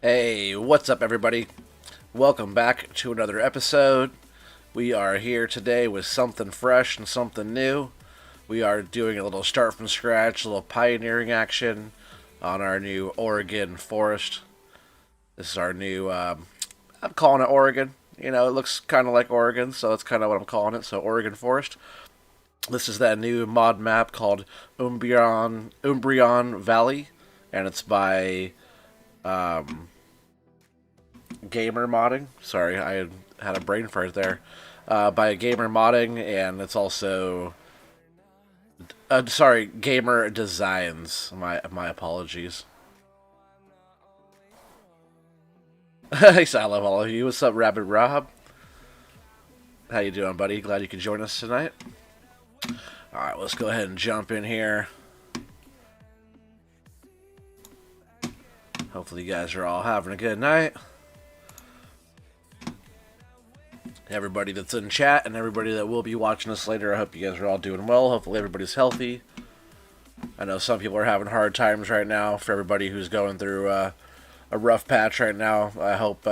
Hey, what's up, everybody? Welcome back to another episode. We are here today with something fresh and something new. We are doing a little start from scratch, a little pioneering action on our new Oregon forest. This is our new, I'm calling it Oregon. You know, it looks kind of like Oregon, so that's kind of what I'm calling it. So, Oregon Forest. This is that new mod map called Umbreon Valley, and it's by Gamer Modding. Sorry, I had a brain fart there. By Gamer Modding, and it's also Gamer Designs. My apologies. I love all of you. What's up, Rabbit Rob? How you doing, buddy? Glad you could join us tonight. All right, let's go ahead and jump in here. Hopefully, you guys are all having a good night. Everybody that's in chat and everybody that will be watching us later, I hope you guys are all doing well. Hopefully everybody's healthy. I know some people are having hard times right now. For everybody who's going through a rough patch right now, I hope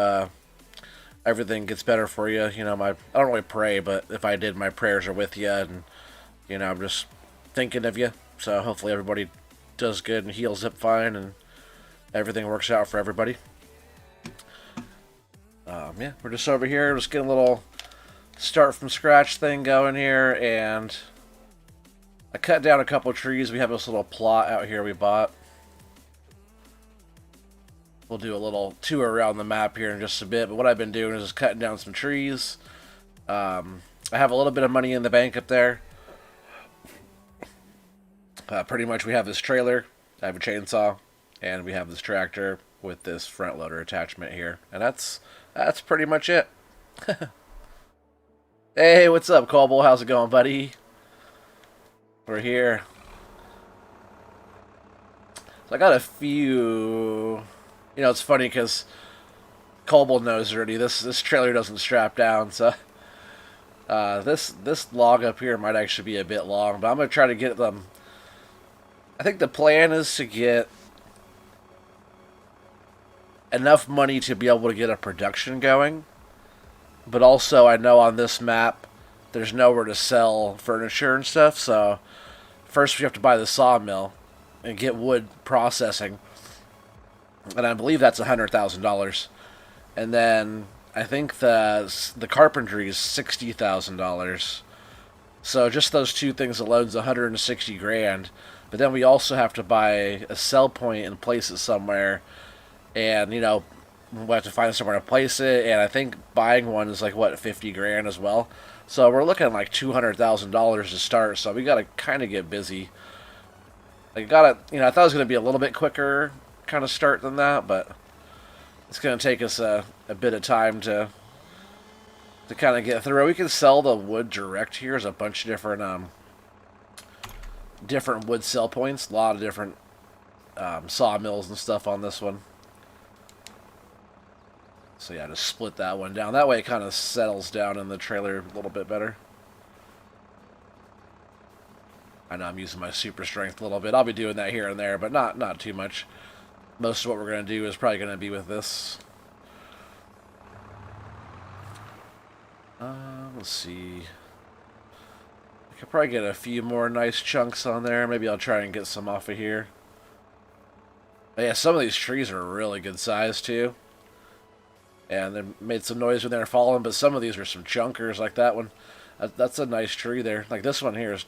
everything gets better for you. You know, I don't really pray, but if I did, my prayers are with you, and you know, I'm just thinking of you. So hopefully everybody does good and heals up fine, and everything works out for everybody. Yeah, we're just over here, just getting a little start from scratch thing going here, and I cut down a couple trees. We have this little plot out here we bought. We'll do a little tour around the map here in just a bit, but what I've been doing is just cutting down some trees. I have a little bit of money in the bank up there. Pretty much we have this trailer, I have a chainsaw, and we have this tractor with this front loader attachment here, and that's pretty much it. Hey, what's up, Colbull? How's it going, buddy? We're here. So I got a few. You know, it's funny because Colbull knows already. This trailer doesn't strap down, so this log up here might actually be a bit long, but I'm gonna try to get them. I think the plan is to get enough money to be able to get a production going, but also I know on this map there's nowhere to sell furniture and stuff, so first we have to buy the sawmill and get wood processing, and I believe that's $100,000, and then I think the carpentry is $60,000. So just those two things alone is 160 grand. But then we also have to buy a sell point and place it somewhere. And, you know, we have to find somewhere to place it. And I think buying one is like, what, 50 grand as well. So we're looking at like $200,000 to start. So we got to kind of get busy. I thought it was going to be a little bit quicker kind of start than that. But it's going to take us a bit of time to kind of get through. We can sell the wood direct here. There's a bunch of different wood sell points. A lot of different sawmills and stuff on this one. So yeah, just split that one down. That way it kind of settles down in the trailer a little bit better. I know I'm using my super strength a little bit. I'll be doing that here and there, but not too much. Most of what we're going to do is probably going to be with this. Let's see. Could probably get a few more nice chunks on there. Maybe I'll try and get some off of here. But yeah, some of these trees are really good size too. And they made some noise when they were falling, but some of these are some chunkers, like that one. That's a nice tree there. Like this one here is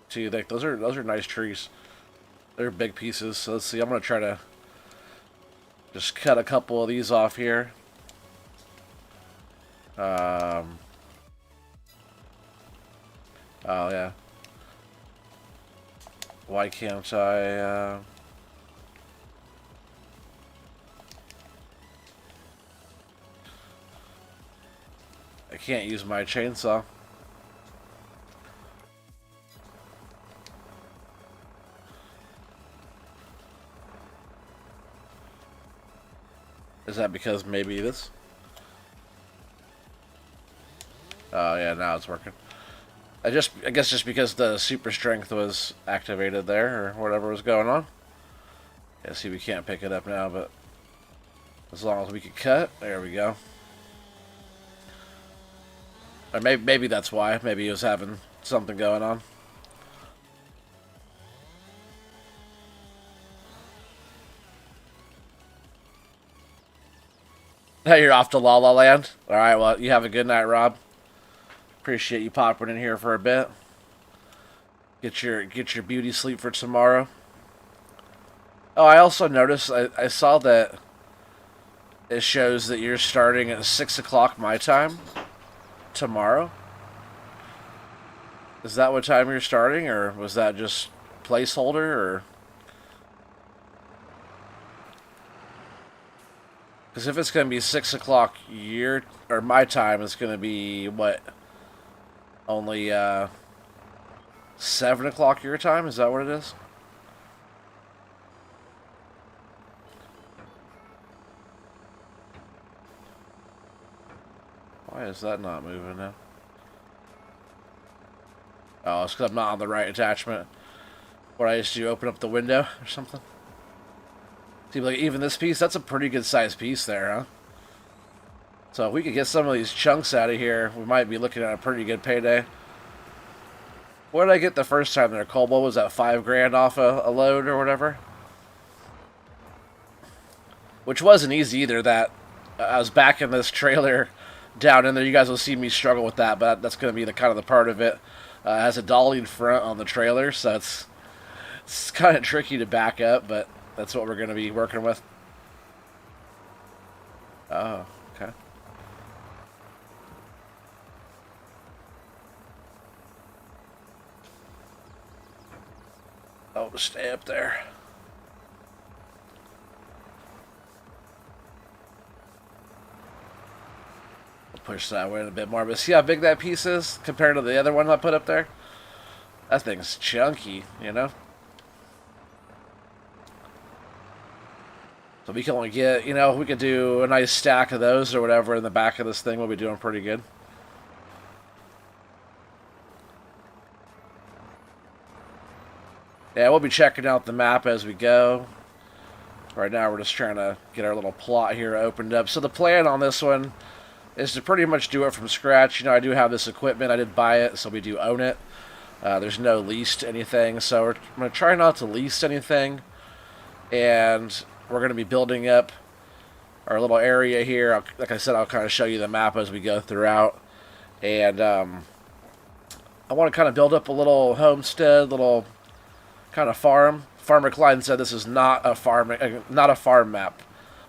too thick. Those are nice trees. They're big pieces. So let's see. I'm gonna try to just cut a couple of these off here. Oh yeah. Why can't I? I can't use my chainsaw. Is that because maybe this? Oh yeah, now it's working. I guess just because the super strength was activated there, or whatever was going on. Yeah, see, we can't pick it up now, but as long as we can cut, there we go. Or maybe that's why. Maybe he was having something going on. Hey, you're off to La La Land? Alright, well, you have a good night, Rob. Appreciate you popping in here for a bit. Get your beauty sleep for tomorrow. Oh, I also noticed, I saw that it shows that you're starting at 6 o'clock my time tomorrow. Is that what time you're starting, or was that just placeholder, or? Because if it's going to be 6 o'clock your, or my time, it's going to be, what, only 7 o'clock your time? Is that what it is? Why is that not moving now? Oh, it's because I'm not on the right attachment. What I used to do, open up the window or something? See, like, even this piece, that's a pretty good sized piece there, huh? So if we could get some of these chunks out of here, we might be looking at a pretty good payday. What did I get the first time there, Cole? What was that, 5 grand off a load or whatever? Which wasn't easy either. That I was back in this trailer down in there. You guys will see me struggle with that, but that's going to be the kind of the part of it. It has a dollied front on the trailer, so it's kind of tricky to back up, but that's what we're going to be working with. Oh, okay. Oh, stay up there. I'll push that way a bit more, but see how big that piece is compared to the other one I put up there? That thing's chunky, you know? So we can only get, you know, we could do a nice stack of those or whatever in the back of this thing. We'll be doing pretty good. Yeah, we'll be checking out the map as we go. Right now we're just trying to get our little plot here opened up. So the plan on this one is to pretty much do it from scratch. You know, I do have this equipment. I did buy it, so we do own it. There's no lease to anything, so I'm going to try not to lease anything. And we're going to be building up our little area here. Like I said, I'll kind of show you the map as we go throughout. And I want to kind of build up a little homestead, little kind of farm. Farmer Klein said this is not a farm map.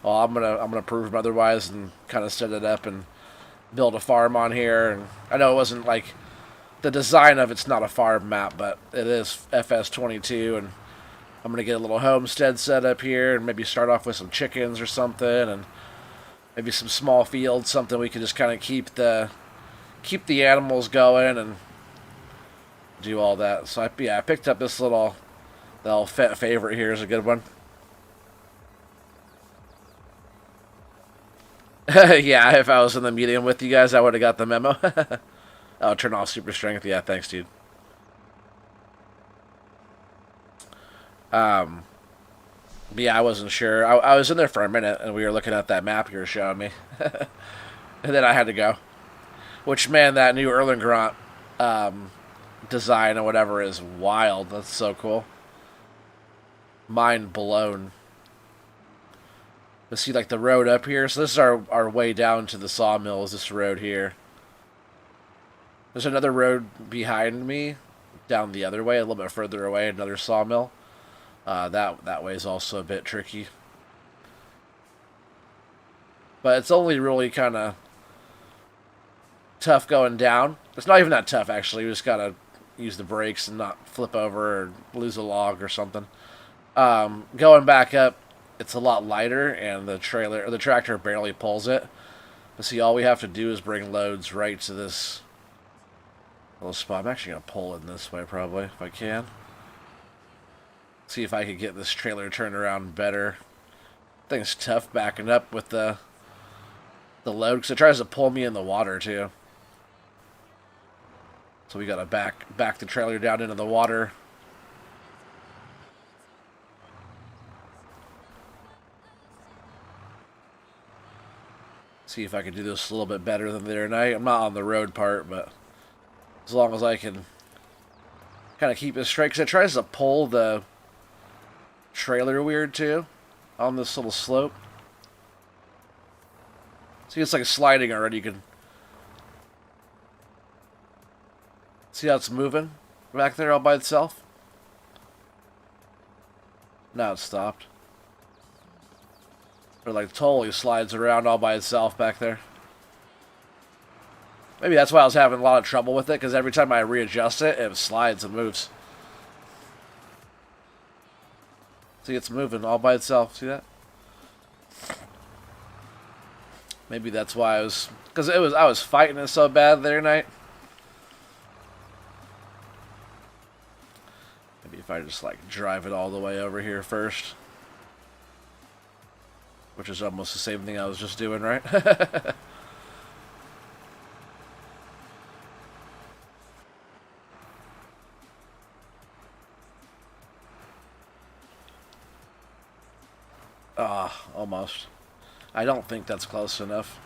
Well, I'm gonna prove him otherwise and kind of set it up and build a farm on here. And I know it wasn't like the design of it's not a farm map, but it is FS22, and I'm gonna get a little homestead set up here and maybe start off with some chickens or something, and maybe some small fields, something we can just kind of keep the animals going and do all that. So I picked up this little favorite here is a good one. Yeah, if I was in the meeting with you guys, I would have got the memo. Oh, turn off super strength. Yeah, thanks, dude. But yeah, I wasn't sure. I was in there for a minute, and we were looking at that map you were showing me. And then I had to go. Which, man, that new Erlengrant design or whatever is wild. That's so cool. Mind blown. Let's see, like, the road up here. So this is our way down to the sawmill, is this road here. There's another road behind me, down the other way, a little bit further away, another sawmill. That way is also a bit tricky. But it's only really kind of tough going down. It's not even that tough, actually. You just gotta use the brakes and not flip over or lose a log or something. Going back up, it's a lot lighter, and the tractor barely pulls it. But see, all we have to do is bring loads right to this little spot. I'm actually gonna pull in this way probably if I can. See if I can get this trailer turned around better. Thing's tough backing up with the load because it tries to pull me in the water too. So we gotta back the trailer down into the water. See if I can do this a little bit better than the other night. I'm not on the road part, but as long as I can kind of keep it straight, because it tries to pull the trailer weird too on this little slope. See, it's like sliding already. You can see how it's moving back there all by itself. Now it's stopped. Or like totally slides around all by itself back there. Maybe that's why I was having a lot of trouble with it, because every time I readjust it, it slides and moves. See, it's moving all by itself. See that? Maybe that's why because I was fighting it so bad the other night. Maybe if I just like drive it all the way over here first. Which is almost the same thing I was just doing, right? Ah, almost. I don't think that's close enough.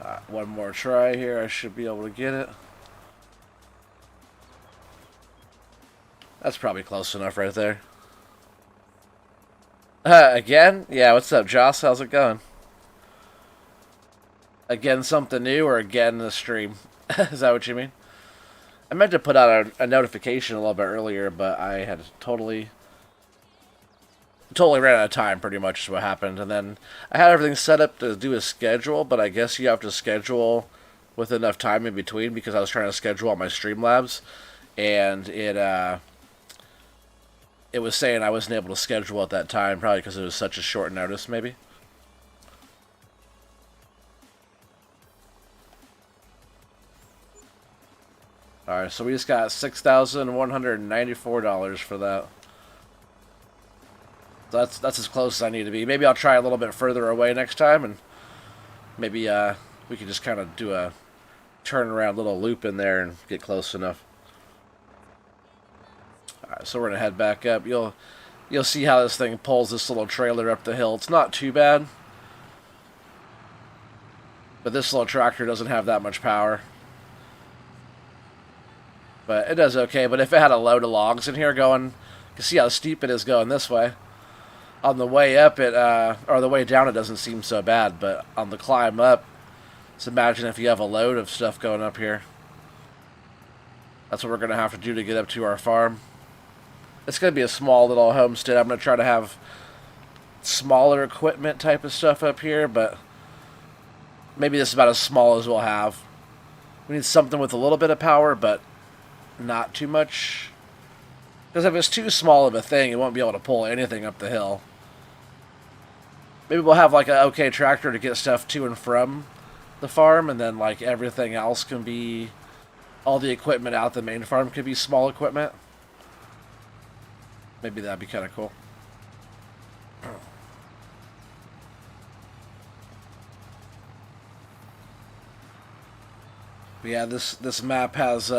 Alright, one more try here. I should be able to get it. That's probably close enough right there. Again? Yeah, what's up, Joss? How's it going? Again, something new, or again the stream? Is that what you mean? I meant to put out a notification a little bit earlier, but I had totally ran out of time, pretty much is what happened. And then I had everything set up to do a schedule, but I guess you have to schedule with enough time in between, because I was trying to schedule all my Streamlabs, and it was saying I wasn't able to schedule at that time, probably because it was such a short notice, maybe. Alright, so we just got $6,194 for that. So that's as close as I need to be. Maybe I'll try a little bit further away next time, and maybe we can just kind of do a turnaround little loop in there and get close enough. Alright, so we're going to head back up. You'll see how this thing pulls this little trailer up the hill. It's not too bad. But this little tractor doesn't have that much power. But it does okay. But if it had a load of logs in here going, you can see how steep it is going this way. On the way up, or the way down, it doesn't seem so bad. But on the climb up, just imagine if you have a load of stuff going up here. That's what we're going to have to do to get up to our farm. It's going to be a small little homestead. I'm going to try to have smaller equipment type of stuff up here, but maybe this is about as small as we'll have. We need something with a little bit of power, but not too much. Because if it's too small of a thing, it won't be able to pull anything up the hill. Maybe we'll have like an okay tractor to get stuff to and from the farm, and then like everything else can be, all the equipment out the main farm could be small equipment. Maybe that'd be kind of cool. But yeah, this map has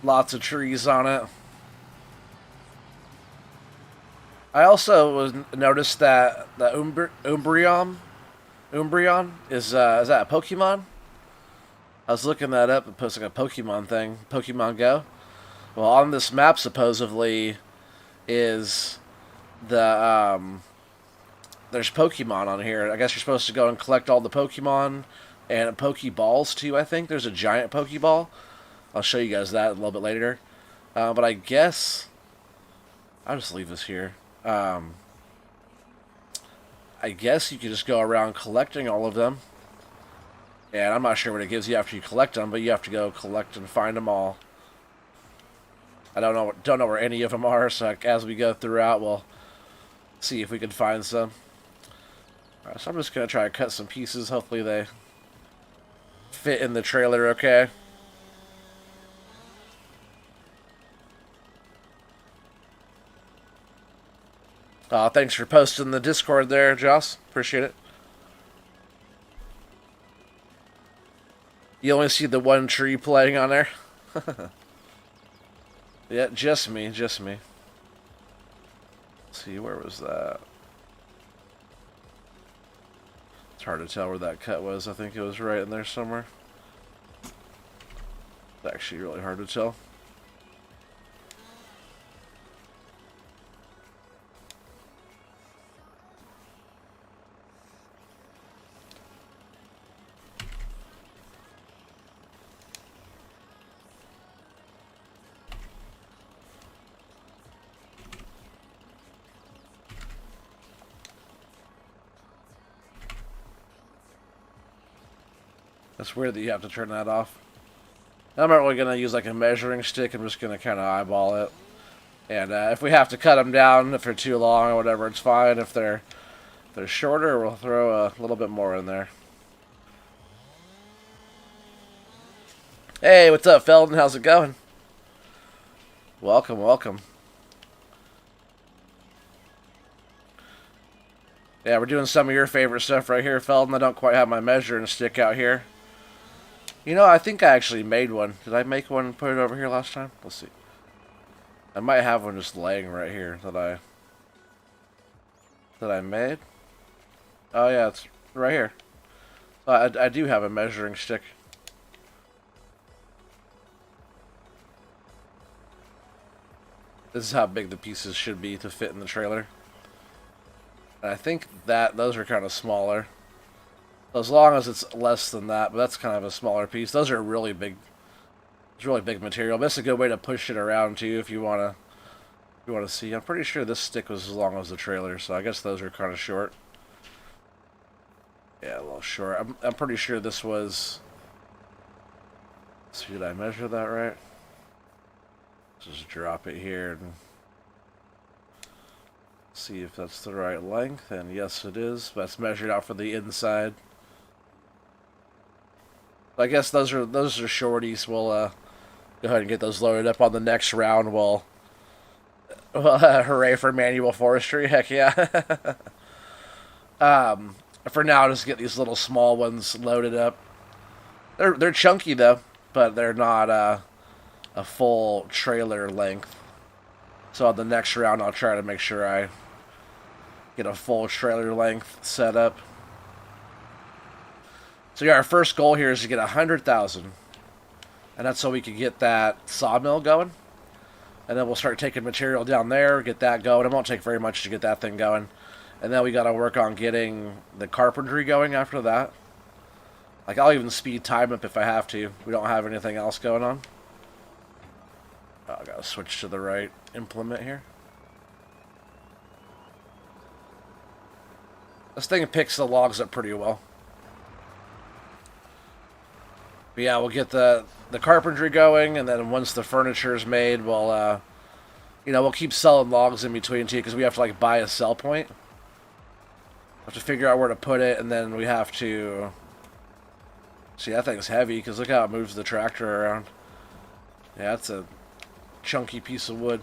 lots of trees on it. I also noticed that the Umbreon is that a Pokemon? I was looking that up. It posts like a Pokemon thing, Pokemon Go. Well, on this map supposedly is the there's Pokemon on here. I guess you're supposed to go and collect all the Pokemon and Pokeballs too. I think there's a giant Pokeball. I'll show you guys that a little bit later. But I guess I'll just leave this here. I guess you can just go around collecting all of them. And I'm not sure what it gives you after you collect them, but you have to go collect and find them all. I don't know where any of them are, so as we go throughout, we'll see if we can find some. Alright, so I'm just going to try to cut some pieces. Hopefully they fit in the trailer okay. Thanks for posting the Discord there, Joss. Appreciate it. You only see the one tree playing on there? Yeah, just me, just me. Let's see, where was that? It's hard to tell where that cut was. I think it was right in there somewhere. It's actually really hard to tell. That's weird that you have to turn that off. I'm not really going to use like a measuring stick. I'm just going to kind of eyeball it. And if we have to cut them down, if they're too long or whatever, it's fine. If they're shorter, we'll throw a little bit more in there. Hey, what's up, Felden? How's it going? Welcome, welcome. Yeah, we're doing some of your favorite stuff right here, Felden. I don't quite have my measuring stick out here. You know, I think I actually made one. Did I make one and put it over here last time? Let's see. I might have one just laying right here that I made. Oh yeah, it's right here. I do have a measuring stick. This is how big the pieces should be to fit in the trailer. And I think that those are kind of smaller. As long as it's less than that, but that's kind of a smaller piece. Those are really big. It's really big material. But it's a good way to push it around too if you want to see. I'm pretty sure this stick was as long as the trailer, so I guess those are kind of short. Yeah, a little short. I'm pretty sure this was. So did I measure that right? Just drop it here and see if that's the right length. And yes, it is. That's measured out for the inside. I guess those are shorties. We'll go ahead and get those loaded up on the next round. We'll hooray for manual forestry! Heck yeah! For now, just get these little small ones loaded up. They're chunky though, but they're not a full trailer length. So on the next round, I'll try to make sure I get a full trailer length set up. So yeah, our first goal here is to get 100,000. And that's so we can get that sawmill going. And then we'll start taking material down there, get that going. It won't take very much to get that thing going. And then we got to work on getting the carpentry going after that. Like, I'll even speed time up if I have to. We don't have anything else going on. Oh, I got to switch to the right implement here. This thing picks the logs up pretty well. But yeah, we'll get the carpentry going, and then once the furniture is made, we'll we'll keep selling logs in between too, because we have to like buy a sell point. We have to figure out where to put it, and then we have to see, that thing's heavy because look how it moves the tractor around. Yeah, that's a chunky piece of wood.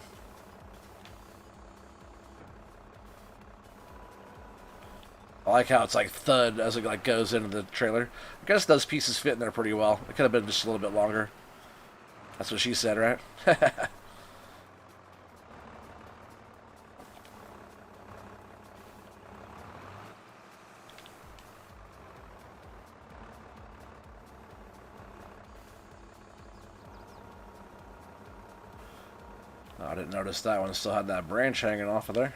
I like how it's like thud as it like goes into the trailer. I guess those pieces fit in there pretty well. It could have been just a little bit longer. That's what she said, right? Oh, I didn't notice that one still had that branch hanging off of there.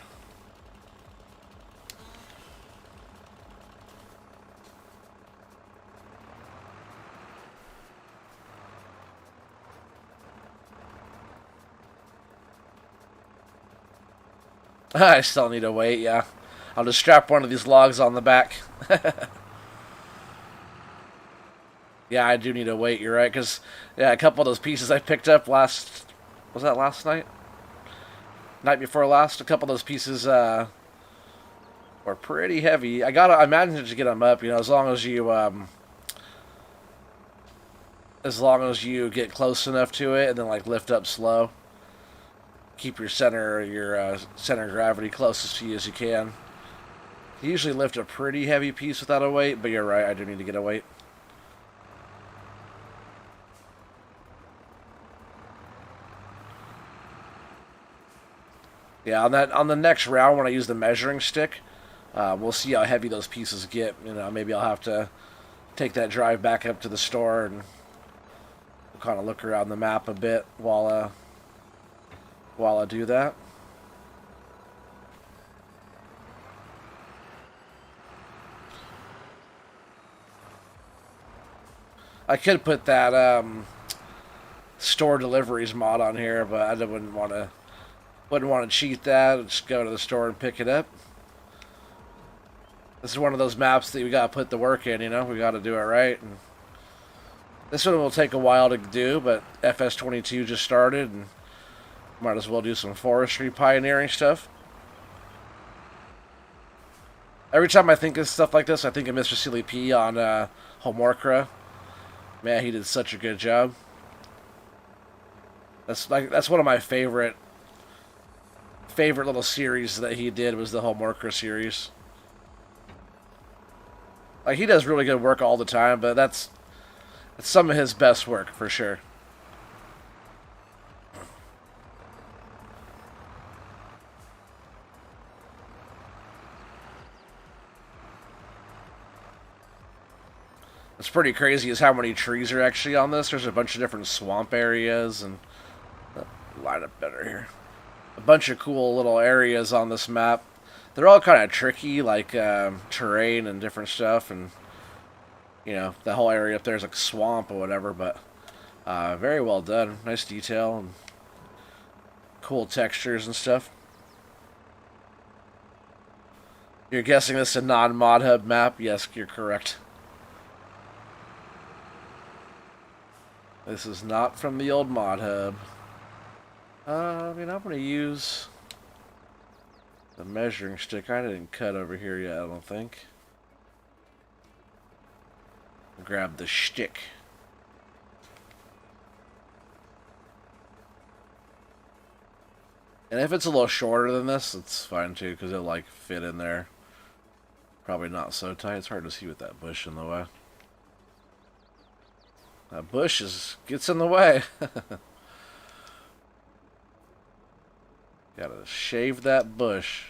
I still need to wait, yeah. I'll just strap one of these logs on the back. Yeah, I do need to wait, you're right, because, yeah, a couple of those pieces I picked up last... Was that last night? Night before last? A couple of those pieces, were pretty heavy. I managed to get them up, you know, as long as you get close enough to it and then, like, lift up slow. Keep your center of gravity closest to you as you can. You usually lift a pretty heavy piece without a weight, but you're right, I do need to get a weight. Yeah, on the next round when I use the measuring stick, we'll see how heavy those pieces get. You know, maybe I'll have to take that drive back up to the store and we'll kind of look around the map a bit while I do that. I could put that store deliveries mod on here, but I wouldn't want to cheat that. Just go to the store and pick it up. This is one of those maps that we gotta put the work in. You know, we gotta do it right. And this one will take a while to do, but FS22 just started, and might as well do some forestry pioneering stuff. Every time I think of stuff like this, I think of Mr. Silly P on Homorcra. Man, he did such a good job. That's one of my favorite little series that he did was the Homorcra series. Like, he does really good work all the time, but that's some of his best work for sure. It's pretty crazy is how many trees are actually on this. There's a bunch of different swamp areas and line up better here. A bunch of cool little areas on this map. They're all kind of tricky, like terrain and different stuff, and you know the whole area up there is like swamp or whatever. But very well done, nice detail and cool textures and stuff. You're guessing this is a non-mod hub map? Yes, you're correct. This is not from the old mod hub. I mean, I'm going to use the measuring stick. I didn't cut over here yet, I don't think. Grab the stick. And if it's a little shorter than this, it's fine too, because it'll like fit in there. Probably not so tight. It's hard to see with that bush in the way. That bush gets in the way. Gotta shave that bush.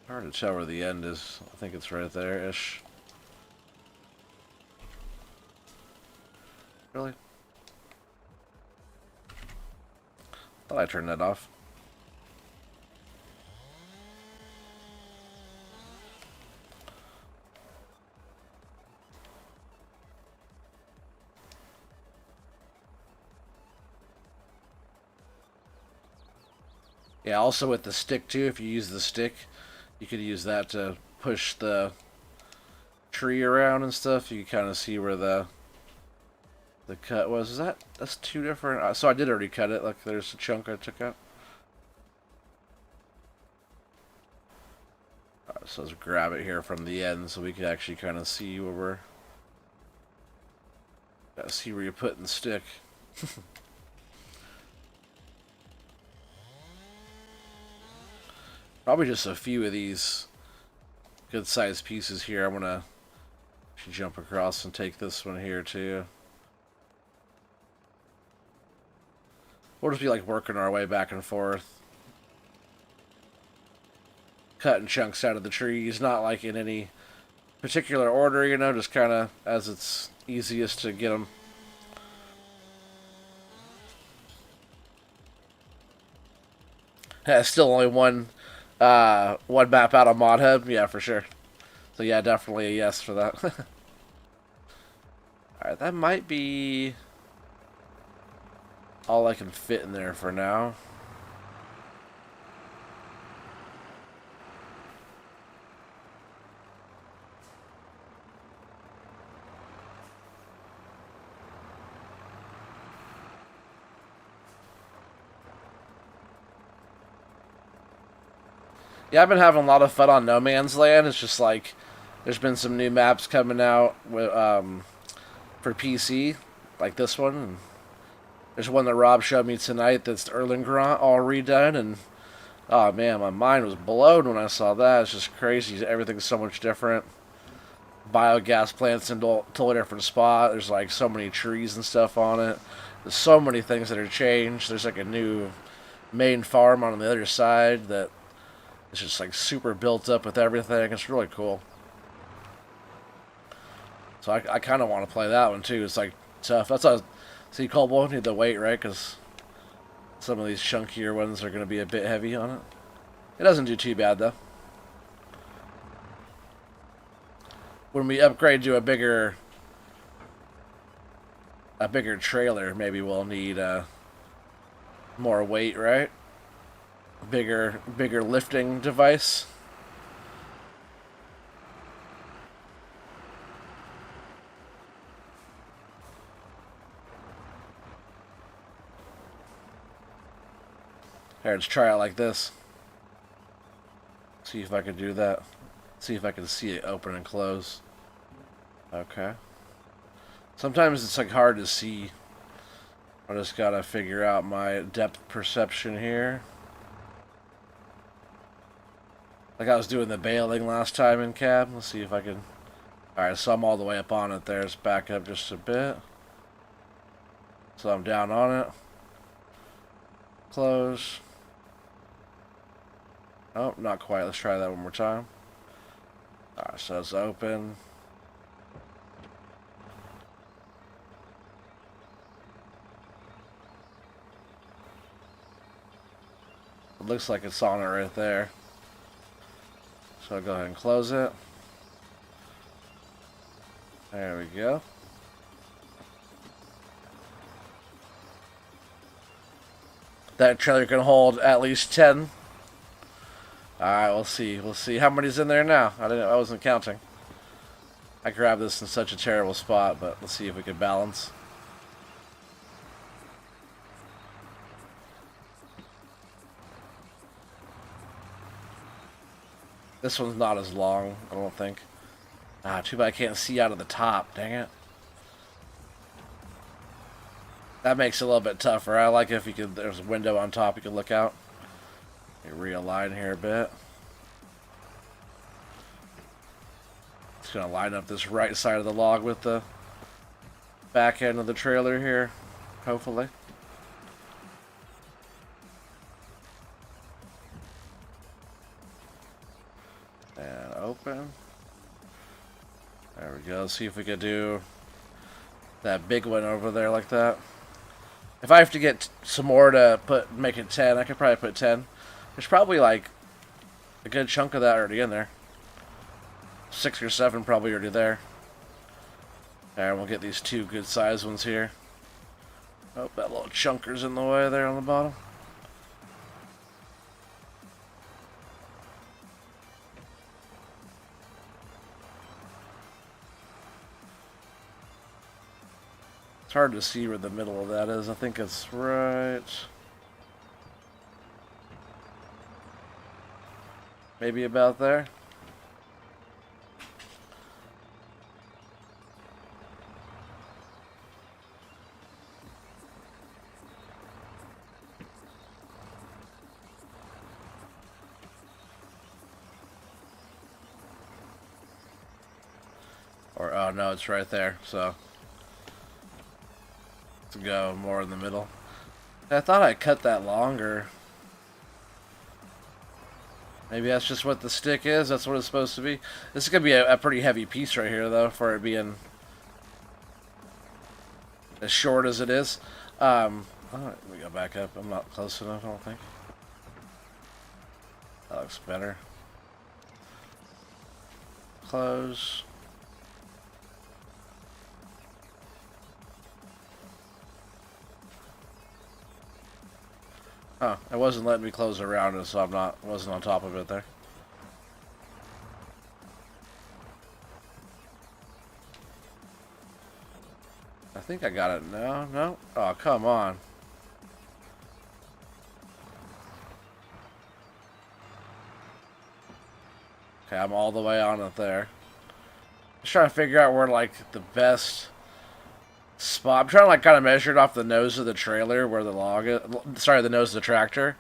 Hard to tell where the end is. I think it's right there-ish. Really? Thought I turned that off. Yeah, also with the stick too, if you use the stick, you could use that to push the tree around and stuff. You can kind of see where the cut was. That's two different? So I did already cut it. Like there's a chunk I took out. Alright, so let's grab it here from the end so we can actually kind of see where we're. Gotta see where you're putting the stick. Probably just a few of these good sized pieces here. I'm gonna jump across and take this one here too. We'll just be like working our way back and forth. Cutting chunks out of the trees, not like in any particular order, you know, just kind of as it's easiest to get them. Yeah, still only one map out of Mod Hub, yeah, for sure. So yeah, definitely a yes for that. Alright, that might be all I can fit in there for now. Yeah, I've been having a lot of fun on No Man's Land. It's just like there's been some new maps coming out with, for PC, like this one. And there's one that Rob showed me tonight that's Erlengrant all redone, and oh man, my mind was blown when I saw that. It's just crazy. Everything's so much different. Biogas plants in a totally different spot. There's like so many trees and stuff on it. There's so many things that are changed. There's like a new main farm on the other side that it's just like super built up with everything. It's really cool. So I kind of want to play that one too. It's like tough. That's how. See, Colbo need the weight, right? Because some of these chunkier ones are going to be a bit heavy on it. It doesn't do too bad though. When we upgrade to a bigger trailer, maybe we'll need more weight, right? Bigger lifting device. Here, let's try it like this. See if I can do that. See if I can see it open and close. Okay. Sometimes it's like hard to see. I just gotta figure out my depth perception here. Like I was doing the bailing last time in cab. Let's see if I can. Alright, so I'm all the way up on it there. Let's back up just a bit. So I'm down on it. Close. Oh, not quite. Let's try that one more time. Alright, so it's open. It looks like it's on it right there. So I'll go ahead and close it. There we go. That trailer can hold at least 10. Alright, we'll see. We'll see how many's in there now. I wasn't counting. I grabbed this in such a terrible spot, but let's see if we can balance. This one's not as long, I don't think. Ah, too bad I can't see out of the top. Dang it. That makes it a little bit tougher. I like if you could. There's a window on top you can look out. Let me realign here a bit. Just gonna line up this right side of the log with the back end of the trailer here, hopefully. And open. There we go. See if we could do that big one over there like that. If I have to get some more to make it 10, I could probably put 10. There's probably like a good chunk of that already in there. 6 or 7 probably already there. And we'll get these 2 good sized ones here. Oh, that little chunker's in the way there on the bottom. It's hard to see where the middle of that is. I think it's right. Maybe about there. Or, oh no, it's right there, so to go more in the middle. I thought I cut that longer. Maybe that's just what the stick is. That's what it's supposed to be. This is going to be a pretty heavy piece right here, though, for it being as short as it is. Let me go back up. I'm not close enough, I don't think. That looks better. Close. Oh, it wasn't letting me close around it, so wasn't on top of it there. I think I got it now. No? Oh, come on. Okay, I'm all the way on it there. Just trying to figure out where, like, the best spot. I'm trying to, like, kind of measure it off the nose of the trailer where the log is. Sorry, the nose of the tractor.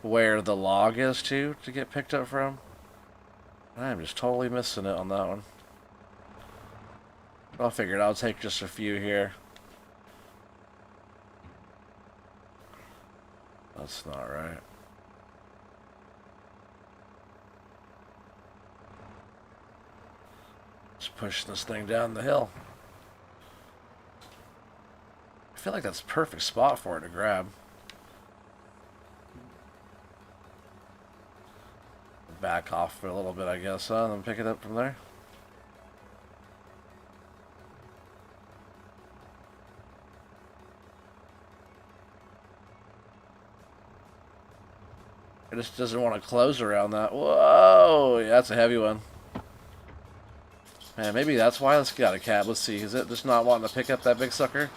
Where the log is, to get picked up from. I'm just totally missing it on that one. I'll figure it out. I'll take just a few here. That's not right. Just pushing this thing down the hill. I feel like that's a perfect spot for it to grab. Back off for a little bit, I guess, and then pick it up from there. It just doesn't want to close around that. Whoa! Yeah, that's a heavy one. Man, maybe that's why. Let's get out of cab. Let's see. Is it just not wanting to pick up that big sucker?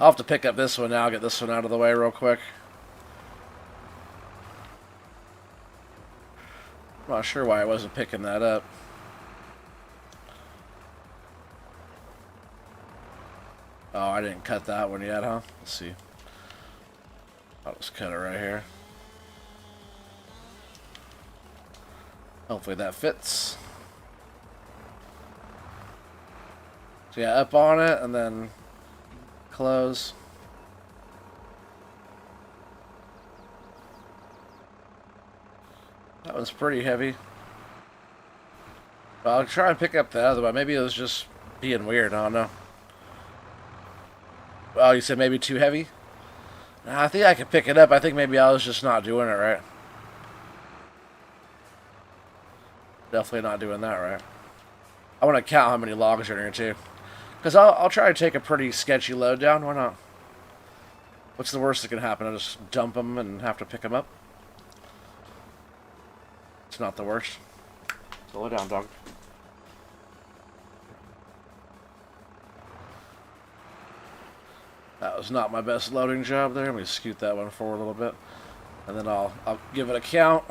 I'll have to pick up this one now. Get this one out of the way real quick. I'm not sure why I wasn't picking that up. Oh, I didn't cut that one yet, huh? Let's see. I'll just cut it right here. Hopefully that fits. So yeah, up on it and then close. That one's pretty heavy. Well, I'll try and pick up the other one. Maybe it was just being weird. I don't know. Oh, you said maybe too heavy? Nah, I think I could pick it up. I think maybe I was just not doing it right. Definitely not doing that right. I want to count how many logs are in here too. Because I'll try to take a pretty sketchy load down. Why not? What's the worst that can happen? I'll just dump them and have to pick them up. It's not the worst. Slow it down, dog. That was not my best loading job there. Let me scoot that one forward a little bit. And then I'll give it a count.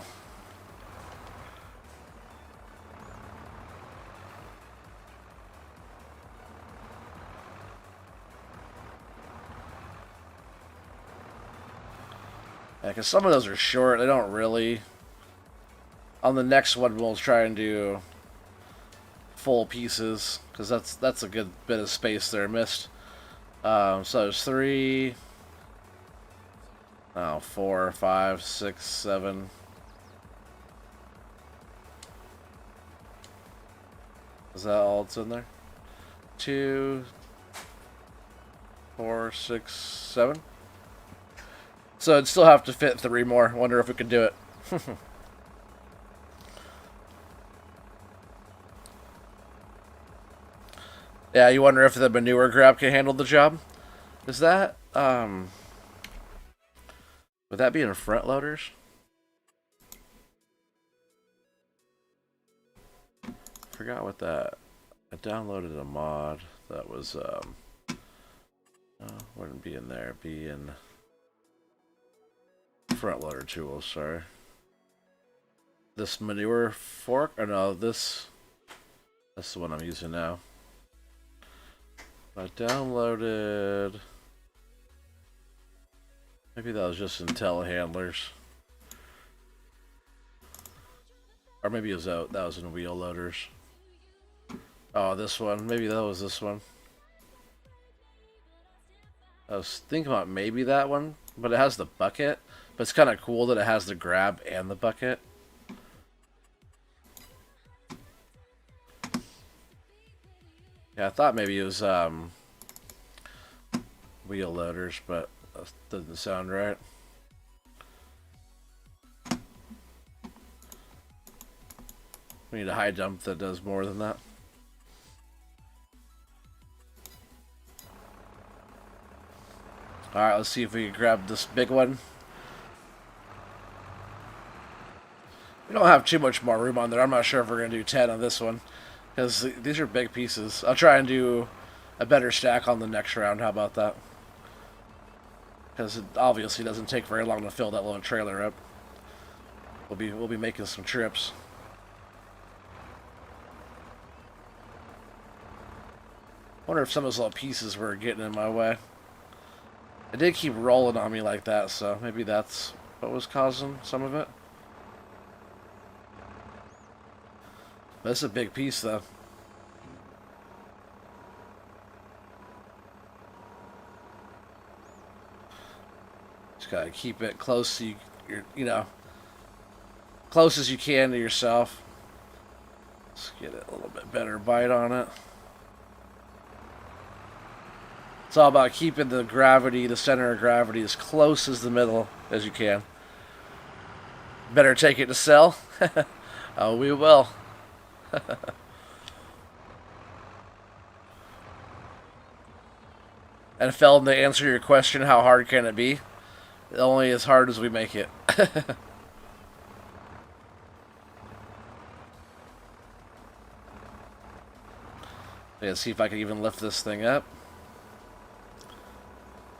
Yeah, because some of those are short. They don't really... On the next one, we'll try and do full pieces, because that's a good bit of space there missed. So there's 3, 4, 5, 6, 7. Is that all that's in there? 2, 4, 6, 7. So it'd still have to fit 3 more. Wonder if we could do it. Yeah, you wonder if the manure grab can handle the job? Is that, would that be in front loaders? Forgot what that, I downloaded a mod that was, wouldn't be in there, it'd be in front loader tools, sorry. This manure fork, or no, that's the one I'm using now. I downloaded... Maybe that was just in telehandlers. Or maybe it was out. That was in wheel loaders. Oh, this one. Maybe that was this one. I was thinking about maybe that one. but it has the bucket. But it's kind of cool that it has the grab and the bucket. Yeah, I thought maybe it was wheel loaders, but that doesn't sound right. We need a high jump that does more than that. Alright, let's see if we can grab this big one. We don't have too much more room on there. I'm not sure if we're going to do 10 on this one, because these are big pieces. I'll try and do a better stack on the next round. How about that? Because it obviously doesn't take very long to fill that little trailer up. We'll be making some trips. I wonder if some of those little pieces were getting in my way. It did keep rolling on me like that, so maybe that's what was causing some of it. But it's a big piece, though. Just gotta keep it close to you know, close as you can to yourself. Let's get a little bit better bite on it. It's all about keeping the gravity, the center of gravity, as close as the middle as you can. Better take it to sell? Oh, we will. And Feldon, to answer your question, how hard can it be? Only as hard as we make it. Let's see if I can even lift this thing up.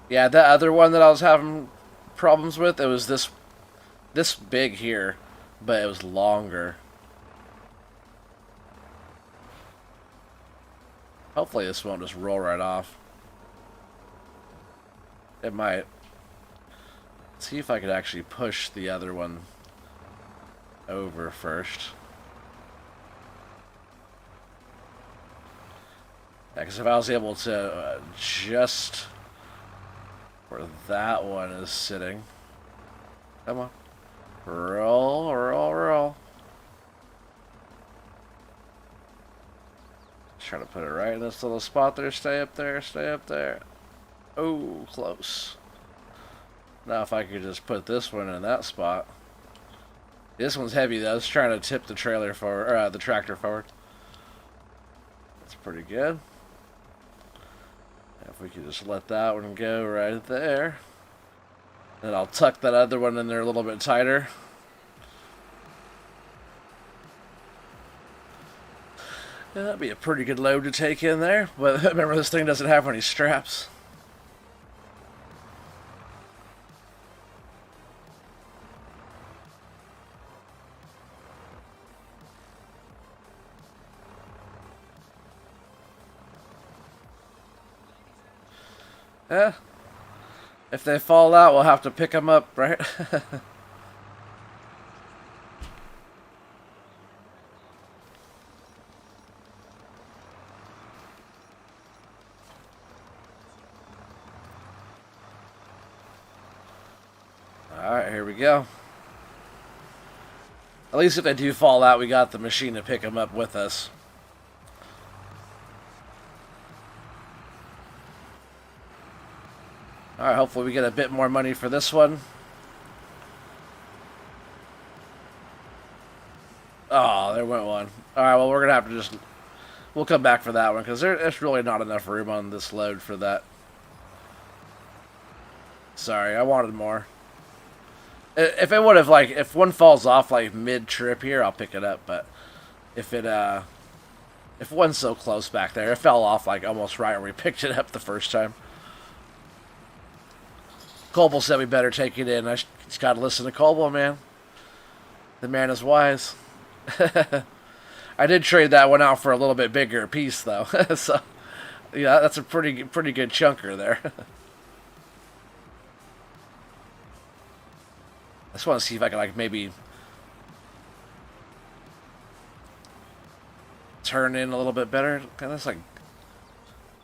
Yeah, that other one that I was having problems with, it was this big here, but it was longer. Hopefully this won't just roll right off. It might. Let's see if I could actually push the other one over first. Yeah, because if I was able to adjust where that one is sitting. Come on. Roll, roll, roll. Just trying to put it right in this little spot there. Stay up there, stay up there. Oh, close. Now if I could just put this one in that spot. This one's heavy though. I was trying to tip the trailer forward, or the tractor forward. That's pretty good. If we could just let that one go right there. And I'll tuck that other one in there a little bit tighter. Yeah, that'd be a pretty good load to take in there. But remember, this thing doesn't have any straps. Yeah. If they fall out, we'll have to pick them up, right? Alright, here we go. At least if they do fall out, we got the machine to pick them up with us. Alright, hopefully we get a bit more money for this one. Oh, there went one. Alright, well, we're going to have to just... We'll come back for that one, because there's really not enough room on this load for that. Sorry, I wanted more. If it would have, like, if one falls off, like, mid-trip here, I'll pick it up, but if it, if one's so close back there, it fell off, like, almost right when we picked it up the first time. Colble said we better take it in. I just gotta listen to Colble, man. The man is wise. I did trade that one out for a little bit bigger piece, though. So, yeah, that's a pretty good chunker there. I just want to see if I can, like, maybe turn in a little bit better. Kind of just, like,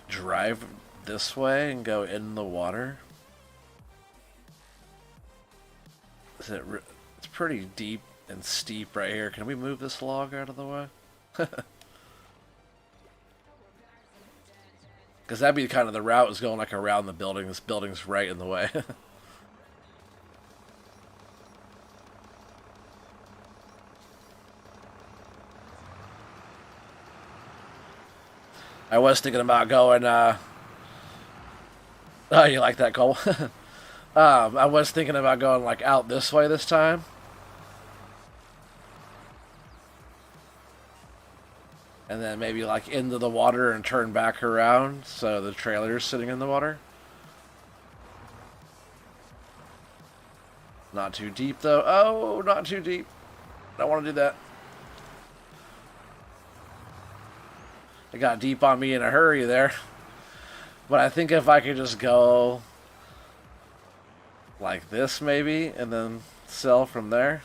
drive this way and go in the water. Is it? It's pretty deep and steep right here. Can we move this log out of the way? Because that'd be kind of the route, is going like around the building. This building's right in the way. I was thinking about going, oh, you like that, Cole? I was thinking about going like out this way this time. And then maybe like into the water and turn back around so the trailer's sitting in the water. Not too deep though. Oh, not too deep. Don't want to do that. It got deep on me in a hurry there. But I think if I could just go like this maybe and then sell from there.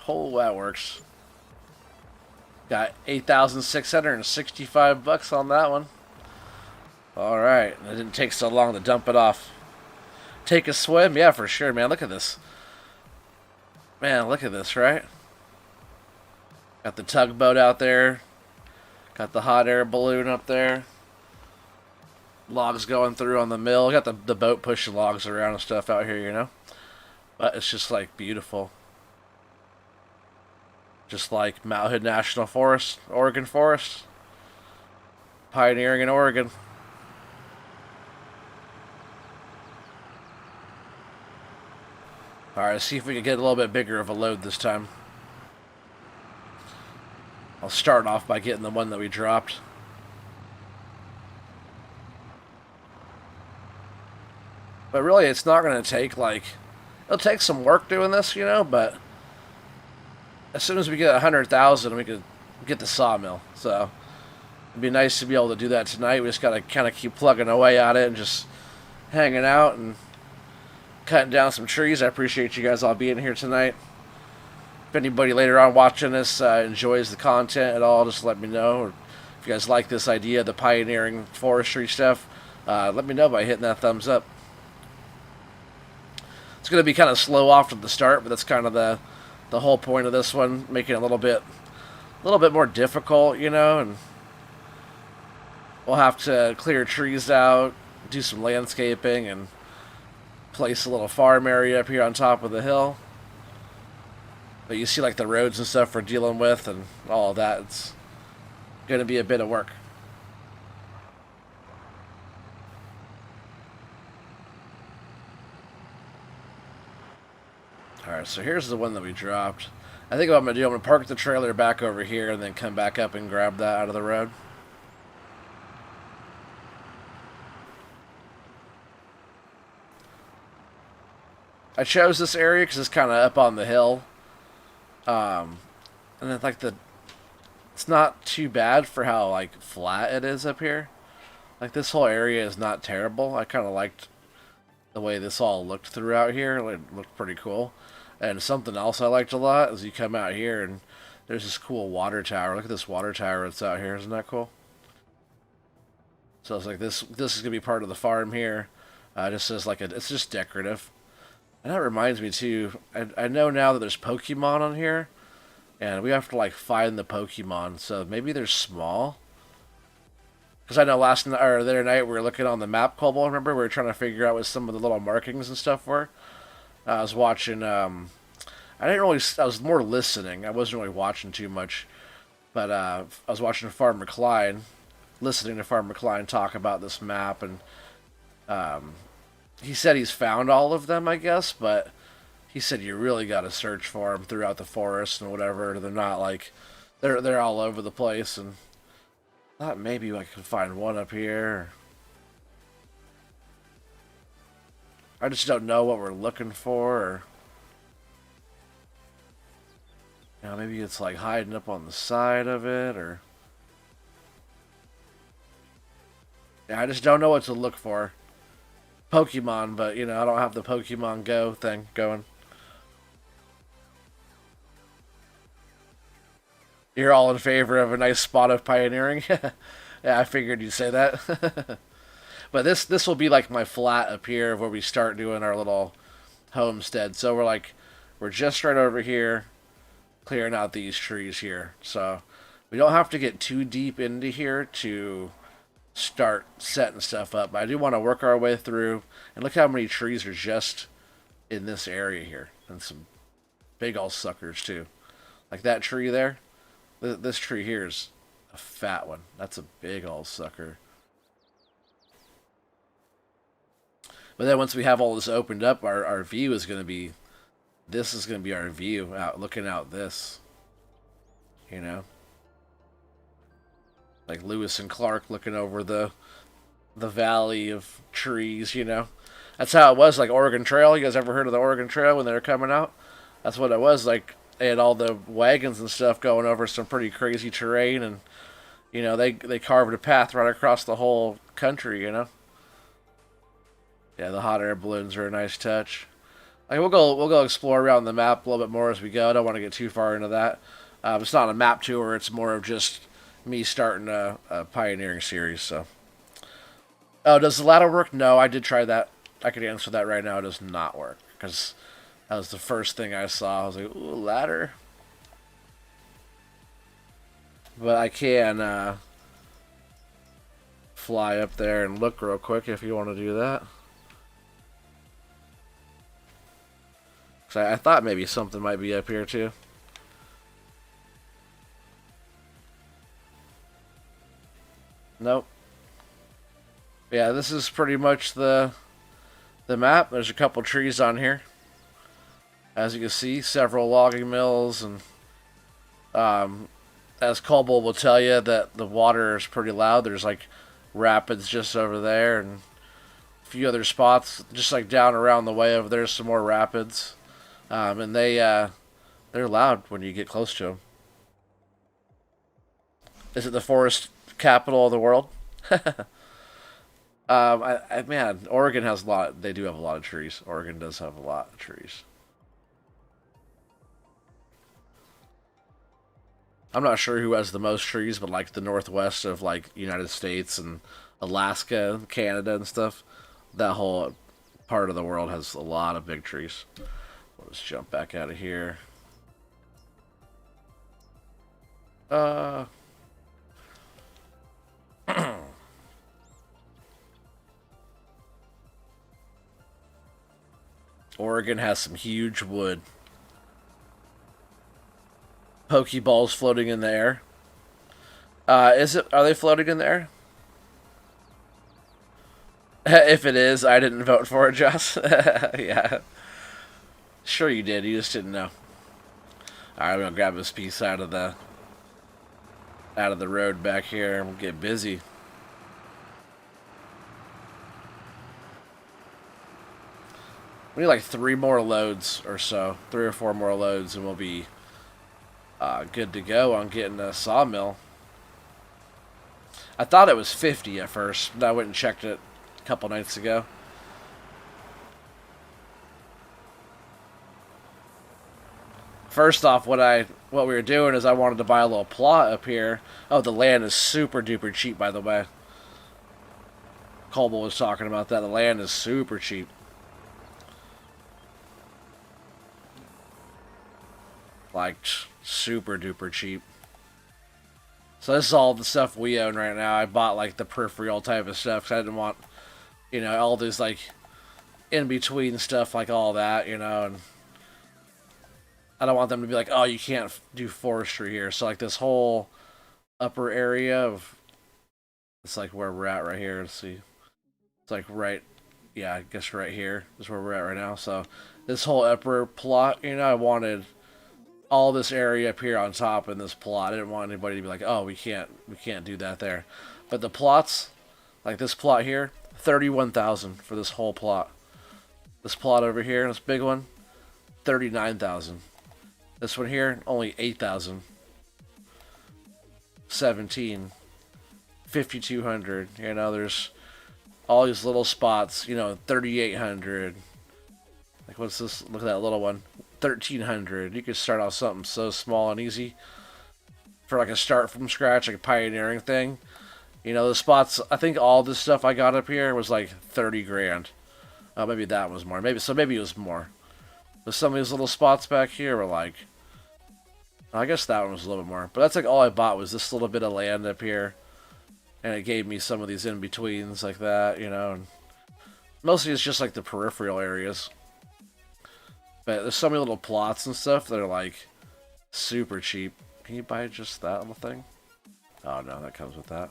Oh, that works. Got 8,665 bucks on that one. All right, it didn't take so long to dump it off. Take a swim, yeah, for sure, man. Look at this, man. Look at this, right? Got the tugboat out there. Got the hot air balloon up there. Logs going through on the mill. Got the boat pushing logs around and stuff out here, you know. But it's just like beautiful. Just like Mount Hood National Forest, Oregon Forest. Pioneering in Oregon. Alright, let's see if we can get a little bit bigger of a load this time. I'll start off by getting the one that we dropped. But really, it's not going to take, like... It'll take some work doing this, you know, but... As soon as we get 100,000, we could get the sawmill. So, it'd be nice to be able to do that tonight. We just got to kind of keep plugging away at it and just hanging out and cutting down some trees. I appreciate you guys all being here tonight. If anybody later on watching this enjoys the content at all, just let me know. Or if you guys like this idea of the pioneering forestry stuff, let me know by hitting that thumbs up. It's going to be kind of slow off at the start, but that's kind of the whole point of this one, making it a little bit more difficult, you know, and we'll have to clear trees out, do some landscaping, and place a little farm area up here on top of the hill. But you see, like, the roads and stuff we're dealing with and all of that, it's going to be a bit of work. Alright, so here's the one that we dropped. I think what I'm going to do, I'm going to park the trailer back over here and then come back up and grab that out of the road. I chose this area because it's kind of up on the hill. And then, like, it's not too bad for how, like, flat it is up here. Like, this whole area is not terrible. I kind of liked the way this all looked throughout here. It looked pretty cool. And something else I liked a lot is you come out here and there's this cool water tower. Look at this water tower that's out here. Isn't that cool? So it's like this is going to be part of the farm here. Just as like it's just decorative. And that reminds me too, I know now that there's Pokemon on here. And we have to like find the Pokemon. So maybe they're small. Because I know the other night we were looking on the map, Cobble, remember? We were trying to figure out what some of the little markings and stuff were. I was watching, I was more listening. I wasn't really watching too much. But I was watching Farmer Klein, listening to Farmer Klein talk about this map. And he said he's found all of them, I guess. But he said you really got to search for them throughout the forest and whatever. They're not like, they're all over the place. And I thought maybe I could find one up here. I just don't know what we're looking for. Or, you know, maybe it's like hiding up on the side of it, or yeah, I just don't know what to look for. Pokemon, but you know, I don't have the Pokemon Go thing going. You're all in favor of a nice spot of pioneering? Yeah, I figured you'd say that. But this will be like my flat up here where we start doing our little homestead. So we're just right over here, clearing out these trees here. So we don't have to get too deep into here to start setting stuff up. But I do want to work our way through, and look how many trees are just in this area here, and some big old suckers too. Like that tree there. This tree here is a fat one. That's a big old sucker. But then once we have all this opened up, our view is going to be, this is going to be our view out, looking out this. You know? Like Lewis and Clark looking over the valley of trees, you know? That's how it was, like Oregon Trail. You guys ever heard of the Oregon Trail when they were coming out? That's what it was. Like, they had all the wagons and stuff going over some pretty crazy terrain, and, you know, they carved a path right across the whole country, you know? Yeah, the hot air balloons are a nice touch. Like, we'll go explore around the map a little bit more as we go. I don't want to get too far into that. It's not a map tour. It's more of just me starting a pioneering series. So, oh, does the ladder work? No, I did try that. I could answer that right now. It does not work because that was the first thing I saw. I was like, ooh, ladder. But I can fly up there and look real quick if you want to do that. I thought maybe something might be up here too. Nope. Yeah, this is pretty much the map. There's a couple trees on here. As you can see, several logging mills, and as Colbull will tell you, that the water is pretty loud. There's like rapids just over there, and a few other spots just like down around the way over there. Some more rapids. And they're loud when you get close to them. Is it the forest capital of the world? Man, Oregon has a lot. They do have a lot of trees. Oregon does have a lot of trees. I'm not sure who has the most trees, but like the northwest of like United States and Alaska, Canada, and stuff, that whole part of the world has a lot of big trees. Let's jump back out of here. Oregon has some huge wood. Pokeballs floating in the air. Are they floating in the air? If it is, I didn't vote for it, Joss. Yeah. Sure you did, you just didn't know. Alright, I'm gonna grab this piece out of the road back here and we'll get busy. We need like 3 more loads or so. 3 or 4 more loads and we'll be good to go on getting a sawmill. I thought it was 50 at first, but I went and checked it a couple nights ago. First off, what we were doing is I wanted to buy a little plot up here. Oh, the land is super duper cheap, by the way. Colbull was talking about that. The land is super cheap. Like, super duper cheap. So this is all the stuff we own right now. I bought like the peripheral type of stuff because I didn't want, you know, all this like in between stuff like all that, you know, and I don't want them to be like, oh, you can't do forestry here. So like this whole upper area of, it's like where we're at right here. Let's see. It's like right, yeah, I guess right here is where we're at right now. So this whole upper plot, you know, I wanted all this area up here on top in this plot. I didn't want anybody to be like, oh, we can't do that there. But the plots, like this plot here, 31,000 for this whole plot. This plot over here, this big one, 39,000. This one here, only 8,000. 17. 5,200. You know, there's all these little spots, you know, 3,800. Like, what's this? Look at that little one. 1,300. You could start off something so small and easy. For like a start from scratch, like a pioneering thing. You know, the spots, I think all this stuff I got up here was like 30 grand. Maybe that was more. Maybe it was more. But some of these little spots back here were like, I guess that one was a little bit more. But that's like all I bought was this little bit of land up here. And it gave me some of these in-betweens like that, you know. And mostly it's just like the peripheral areas. But there's so many little plots and stuff that are like super cheap. Can you buy just that little thing? Oh no, that comes with that.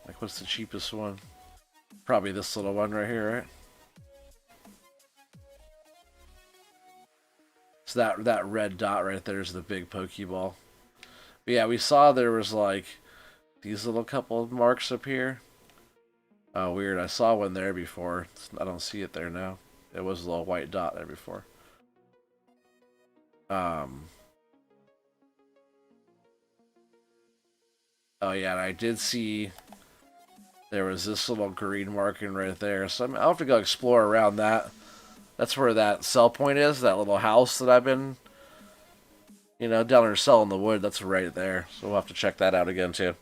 Like, what's the cheapest one? Probably this little one right here, right? So that red dot right there is the big Pokeball. But yeah, we saw there was like these little couple of marks up here. Oh, weird. I saw one there before. I don't see it there now. It was a little white dot there before. Oh yeah, and I did see there was this little green marking right there. So I'll have to go explore around that. That's where that sell point is, that little house that I've been, you know, down there selling the wood. That's right there. So we'll have to check that out again, too.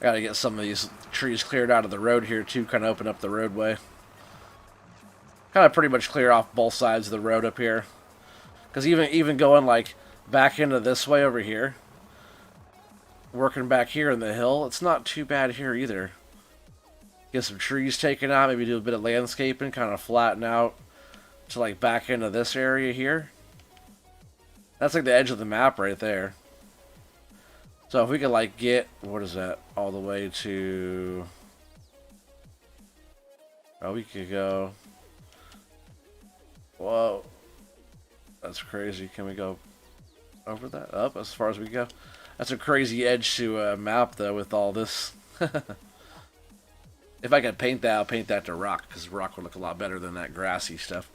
Gotta get some of these trees cleared out of the road here, too. Kind of open up the roadway. Kind of pretty much clear off both sides of the road up here. Because even going, like, back into this way over here, working back here in the hill, it's not too bad here either. Get some trees taken out, maybe do a bit of landscaping, kind of flatten out to, like, back into this area here. That's, like, the edge of the map right there. So if we could, like, get, what is that, all the way to... Oh, we could go... Whoa. That's crazy. Can we go over that? Up as far as we go? That's a crazy edge to a map, though, with all this. If I could paint that, I'll paint that to rock, because rock would look a lot better than that grassy stuff.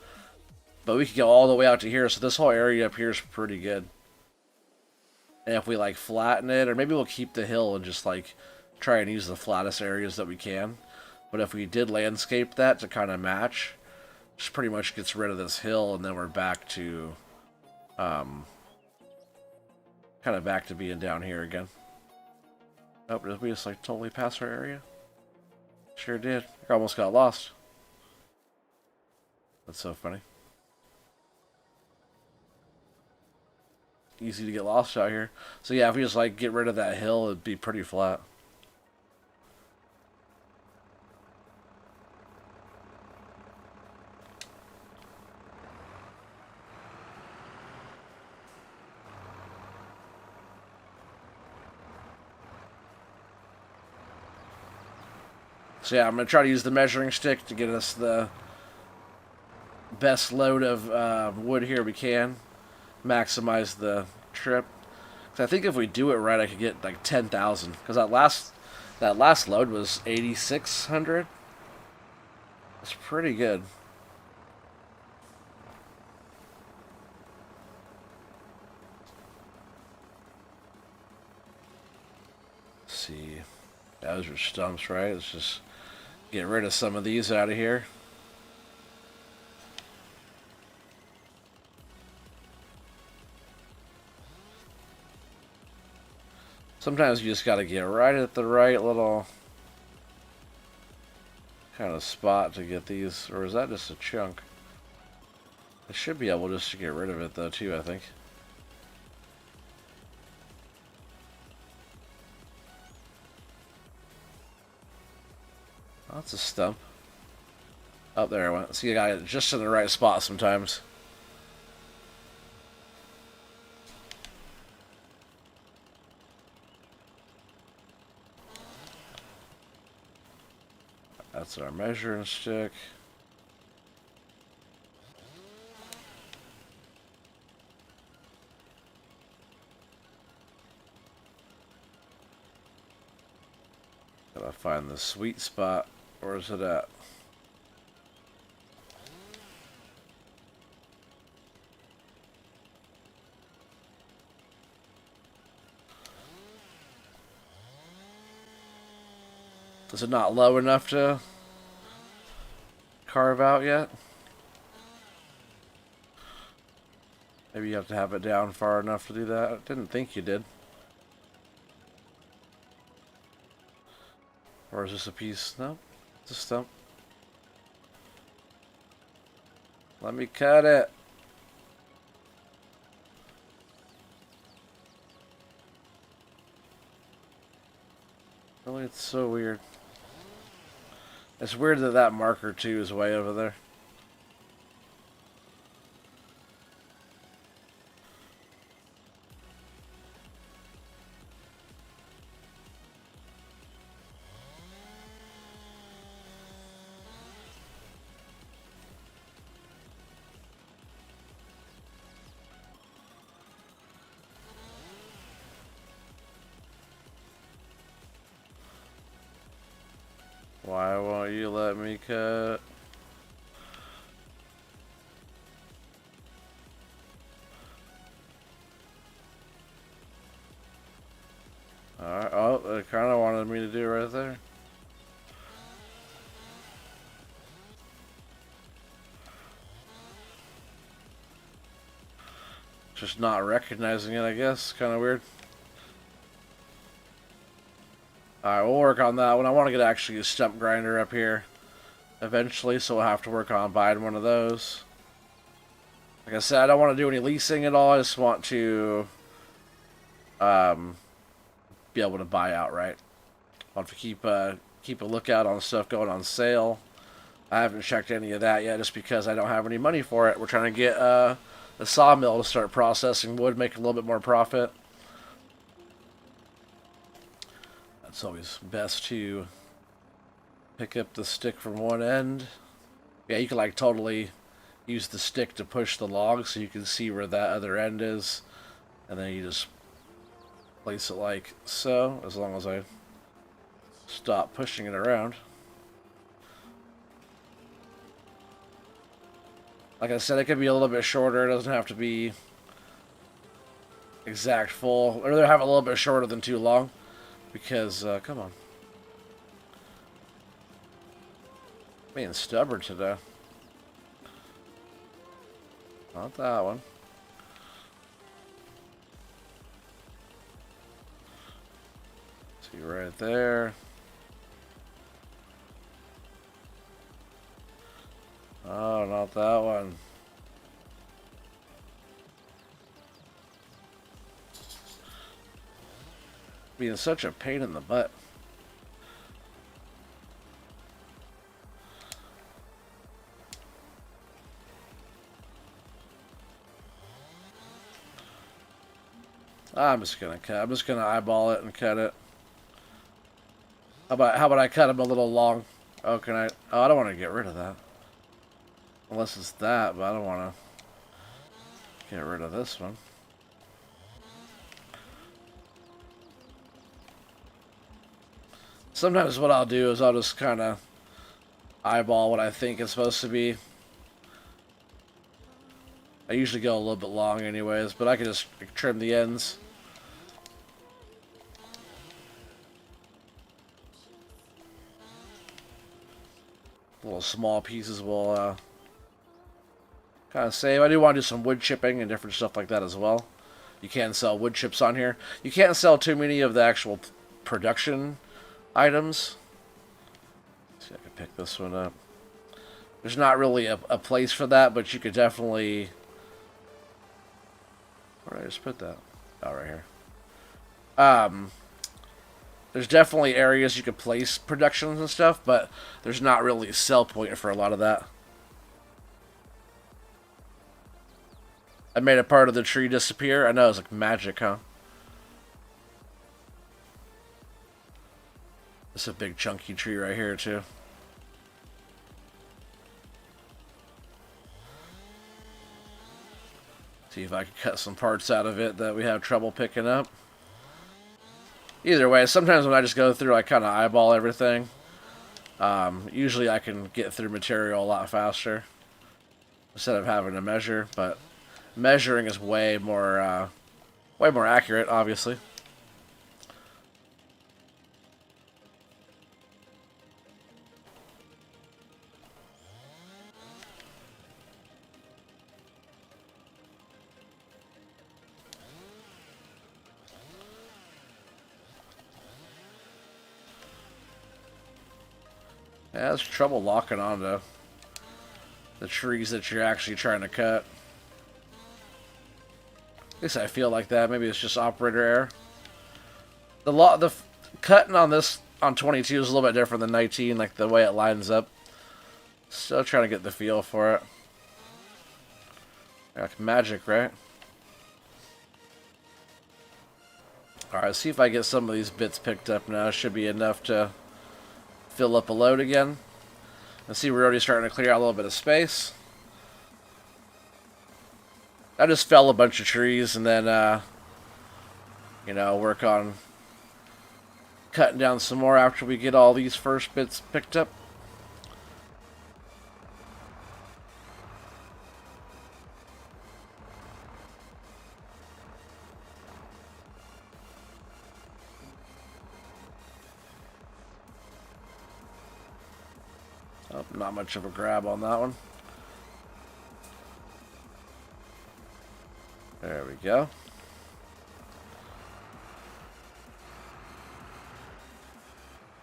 But we could go all the way out to here, so this whole area up here is pretty good. And if we, like, flatten it, or maybe we'll keep the hill and just, like, try and use the flattest areas that we can. But if we did landscape that to kind of match, just pretty much gets rid of this hill, and then we're back to, kind of back to being down here again. Oh, did we just, like, totally pass our area? Sure did. I almost got lost. That's so funny. Easy to get lost out here. So yeah, if we just, like, get rid of that hill, it'd be pretty flat. So yeah, I'm going to try to use the measuring stick to get us the best load of wood here we can. Maximize the trip. Because I think if we do it right, I could get like 10,000. Because that last load was 8,600. That's pretty good. Let's see. Those are stumps, right? Let's just get rid of some of these out of here. Sometimes you just gotta get right at the right little kind of spot to get these. Or is that just a chunk? I should be able just to get rid of it though too, I think. Oh, that's a stump. Up there I went. See, you got it just in the right spot sometimes. That's our measuring stick. Gotta find the sweet spot. Where is it at? Is it not low enough to carve out yet? Maybe you have to have it down far enough to do that. I didn't think you did. Or is this a piece? No, it's a stump. Let me cut it. Really, it's so weird. It's weird that that marker too is way over there. Why won't you let me cut? Alright, oh, it kind of wanted me to do right there. Just not recognizing it, I guess. Kind of weird. Alright, we'll work on that one. I want to get actually a stump grinder up here eventually, so we'll have to work on buying one of those. Like I said, I don't want to do any leasing at all. I just want to be able to buy outright. I want to keep a lookout on stuff going on sale. I haven't checked any of that yet just because I don't have any money for it. We're trying to get a sawmill to start processing wood, make a little bit more profit. It's always best to pick up the stick from one end. Yeah, you can like totally use the stick to push the log so you can see where that other end is. And then you just place it like so, as long as I stop pushing it around. Like I said, it could be a little bit shorter. It doesn't have to be exact full. Or they'll have it a little bit shorter than too long. Because, come on. Being stubborn today. Not that one. See right there. Oh, not that one. Being such a pain in the butt. I'm just gonna cut. I'm just gonna eyeball it and cut it. How about I cut them a little long? Oh, can I? Oh, I don't want to get rid of that. Unless it's that, but I don't want to get rid of this one. Sometimes what I'll do is I'll just kind of eyeball what I think it's supposed to be. I usually go a little bit long anyways, but I can just trim the ends. Little small pieces will kind of save. I do want to do some wood chipping and different stuff like that as well. You can sell wood chips on here. You can't sell too many of the actual production items. Let's see if I can pick this one up. There's not really a place for that, but you could definitely... Where did I just put that? Oh, right here. There's definitely areas you could place productions and stuff, but there's not really a sell point for a lot of that. I made a part of the tree disappear. I know, it's like magic, huh? It's a big chunky tree right here, too. See if I can cut some parts out of it that we have trouble picking up. Either way, sometimes when I just go through, I kind of eyeball everything. Usually I can get through material a lot faster instead of having to measure, but measuring is way more accurate, obviously. Yeah, there's trouble locking onto the trees that you're actually trying to cut. At least I feel like that. Maybe it's just operator error. The cutting on this on 22 is a little bit different than 19, like the way it lines up. Still trying to get the feel for it. Like magic, right? Alright, let's see if I get some of these bits picked up now. Should be enough to fill up a load again. And see, we're already starting to clear out a little bit of space. I just fell a bunch of trees and then, you know, work on cutting down some more after we get all these first bits picked up. Oh, not much of a grab on that one. There we go.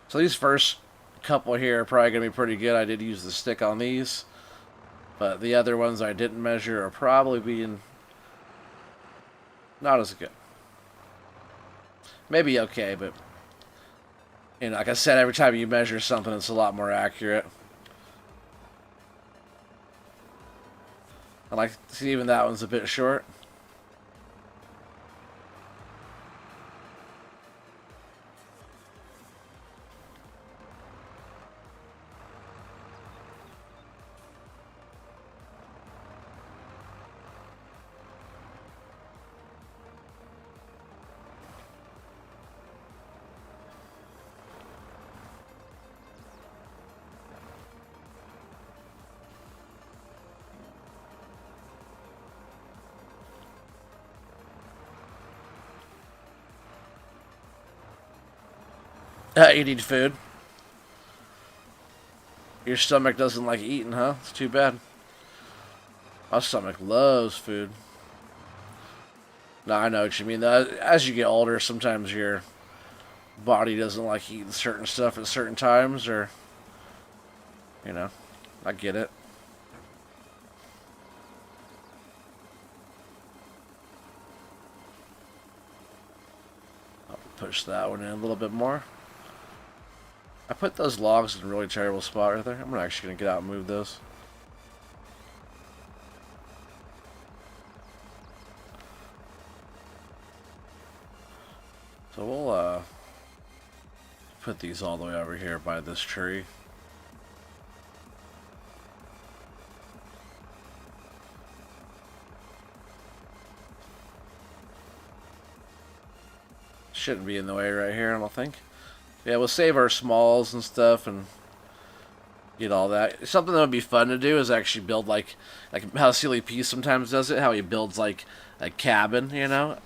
So these first couple here are probably going to be pretty good. I did use the stick on these. But the other ones I didn't measure are probably being not as good. Maybe okay, but you know, like I said, every time you measure something, it's a lot more accurate. I like to see even that one's a bit short. You need food. Your stomach doesn't like eating, huh? It's too bad. My stomach loves food. No, I know what you mean. As you get older, sometimes your body doesn't like eating certain stuff at certain times, or, you know, I get it. I'll push that one in a little bit more. I put those logs in a really terrible spot right there. I'm actually going to get out and move those. So we'll put these all the way over here by this tree. Shouldn't be in the way right here, I don't think. Yeah, we'll save our smalls and stuff and get all that. Something that would be fun to do is actually build like how Silly P sometimes does it, how he builds like a cabin, you know?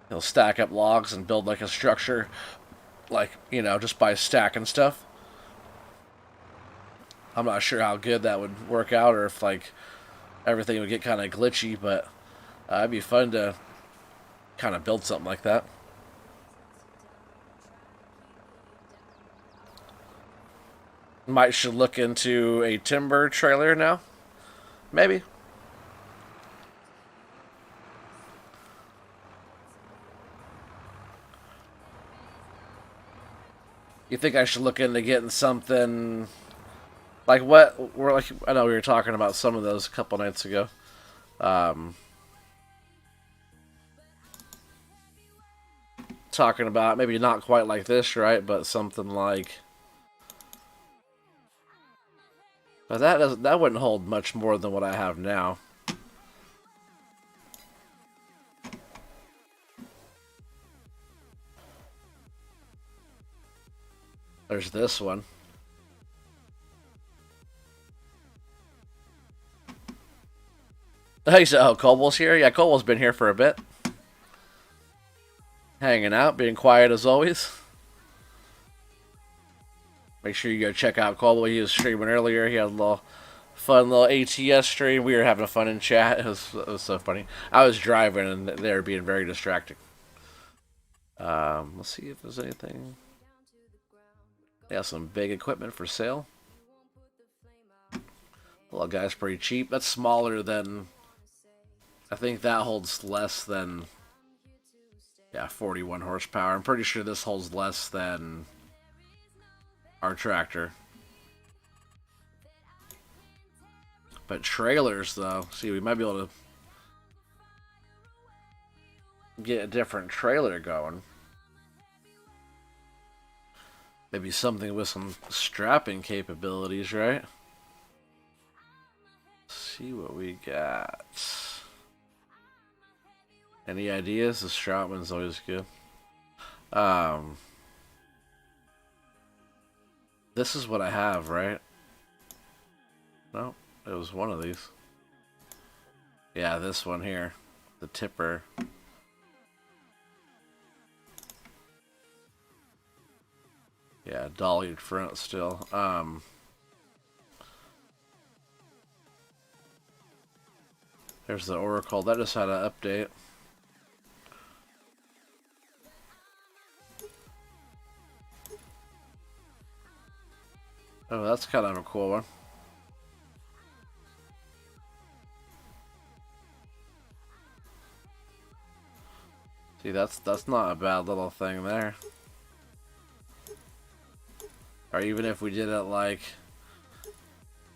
He'll stack up logs and build like a structure, like, you know, just by stacking stuff. I'm not sure how good that would work out or if like everything would get kind of glitchy, but it'd be fun to kind of build something like that. Should look into a timber trailer now. Maybe. You think I should look into getting something like what we're like? I know we were talking about some of those a couple nights ago. Talking about maybe not quite like this, right? But something like. But that wouldn't hold much more than what I have now. There's this one. Oh, Cobal's here? Yeah, Cobal's been here for a bit. Hanging out, being quiet as always. Make sure you go check out Cobble. He was streaming earlier. He had a little fun little ATS stream. We were having fun in chat. It was so funny. I was driving and they were being very distracting. Let's see if there's anything. They have some big equipment for sale. Well, guy's pretty cheap. That's smaller than... I think that holds less than... Yeah, 41 horsepower. I'm pretty sure this holds less than our tractor. But trailers, though, see, we might be able to get a different trailer going. Maybe something with some strapping capabilities, right? Let's see what we got. Any ideas? The Stroutman's always good. This is what I have, right? No, it was one of these. Yeah, this one here. The tipper. Yeah, dollied front still. There's the Oracle. That just had an update. Oh, that's kind of a cool one. See, that's not a bad little thing there. Or even if we did it like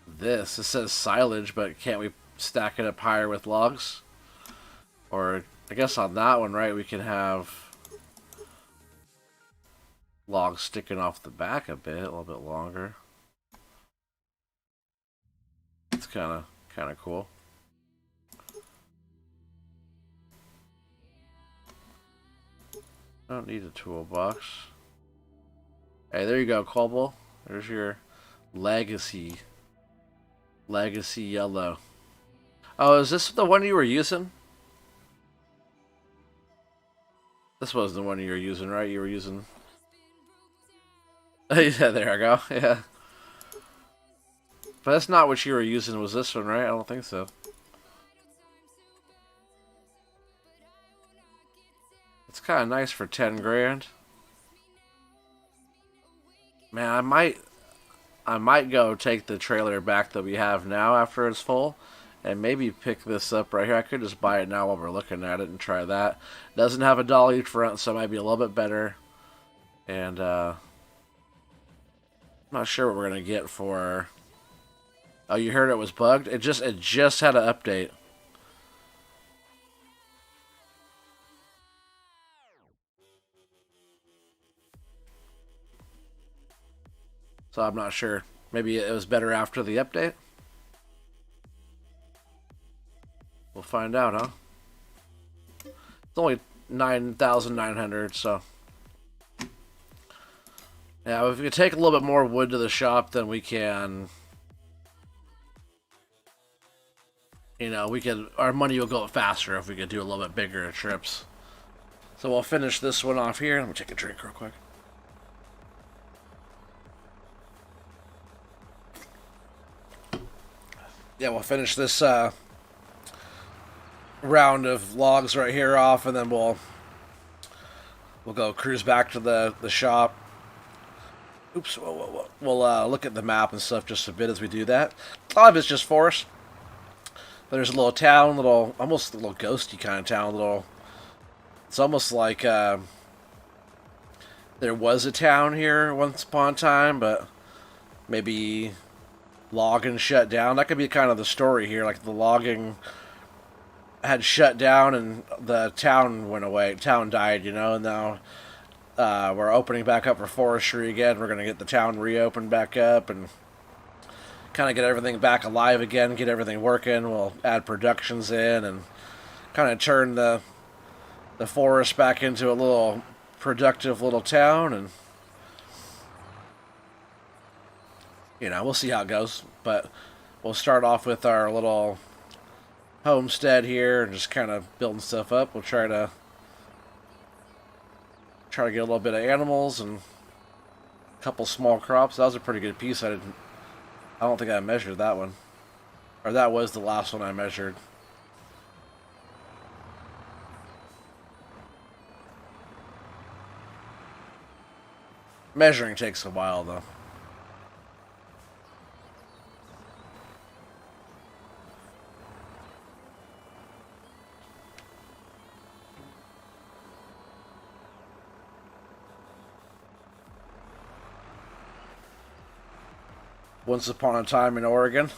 this. It says silage, but can't we stack it up higher with logs? Or I guess on that one, right, we can have logs sticking off the back a bit, a little bit longer. It's kind of cool. I don't need a toolbox. Hey, there you go, Cobble. There's your legacy. Legacy yellow. Oh, is this the one you were using? This was the one you were using, right? You were using... Yeah, there I go. Yeah. But that's not what you were using, was this one, right? I don't think so. It's kind of nice for 10 grand. Man, I might go take the trailer back that we have now after it's full and maybe pick this up right here. I could just buy it now while we're looking at it and try that. Doesn't have a dolly front, so it might be a little bit better. And I'm not sure what we're gonna get for... Oh, you heard it was bugged? It just had an update. So I'm not sure. Maybe it was better after the update? We'll find out, huh? It's only 9,900, so... Yeah, if we could take a little bit more wood to the shop, then we can... You know, our money will go faster if we could do a little bit bigger trips. So we'll finish this one off here. Let me take a drink real quick. Yeah, we'll finish this round of logs right here off, and then we'll go cruise back to the shop. Oops, whoa. We'll look at the map and stuff just a bit as we do that. A lot of it's just forest. But there's a little town, almost a little ghosty kind of town. It's almost like there was a town here once upon a time, but maybe logging shut down. That could be kind of the story here. Like the logging had shut down and the town went away. Town died, you know, and now we're opening back up for forestry again. We're going to get the town reopened back up and kind of get everything back alive again, get everything working. We'll add productions in and kind of turn the forest back into a little productive little town, and you know, we'll see how it goes. But we'll start off with our little homestead here and just kind of building stuff up. We'll try to get a little bit of animals and a couple small crops. That was a pretty good piece. I don't think I measured that one. Or that was the last one I measured. Measuring takes a while, though. Once upon a time in Oregon.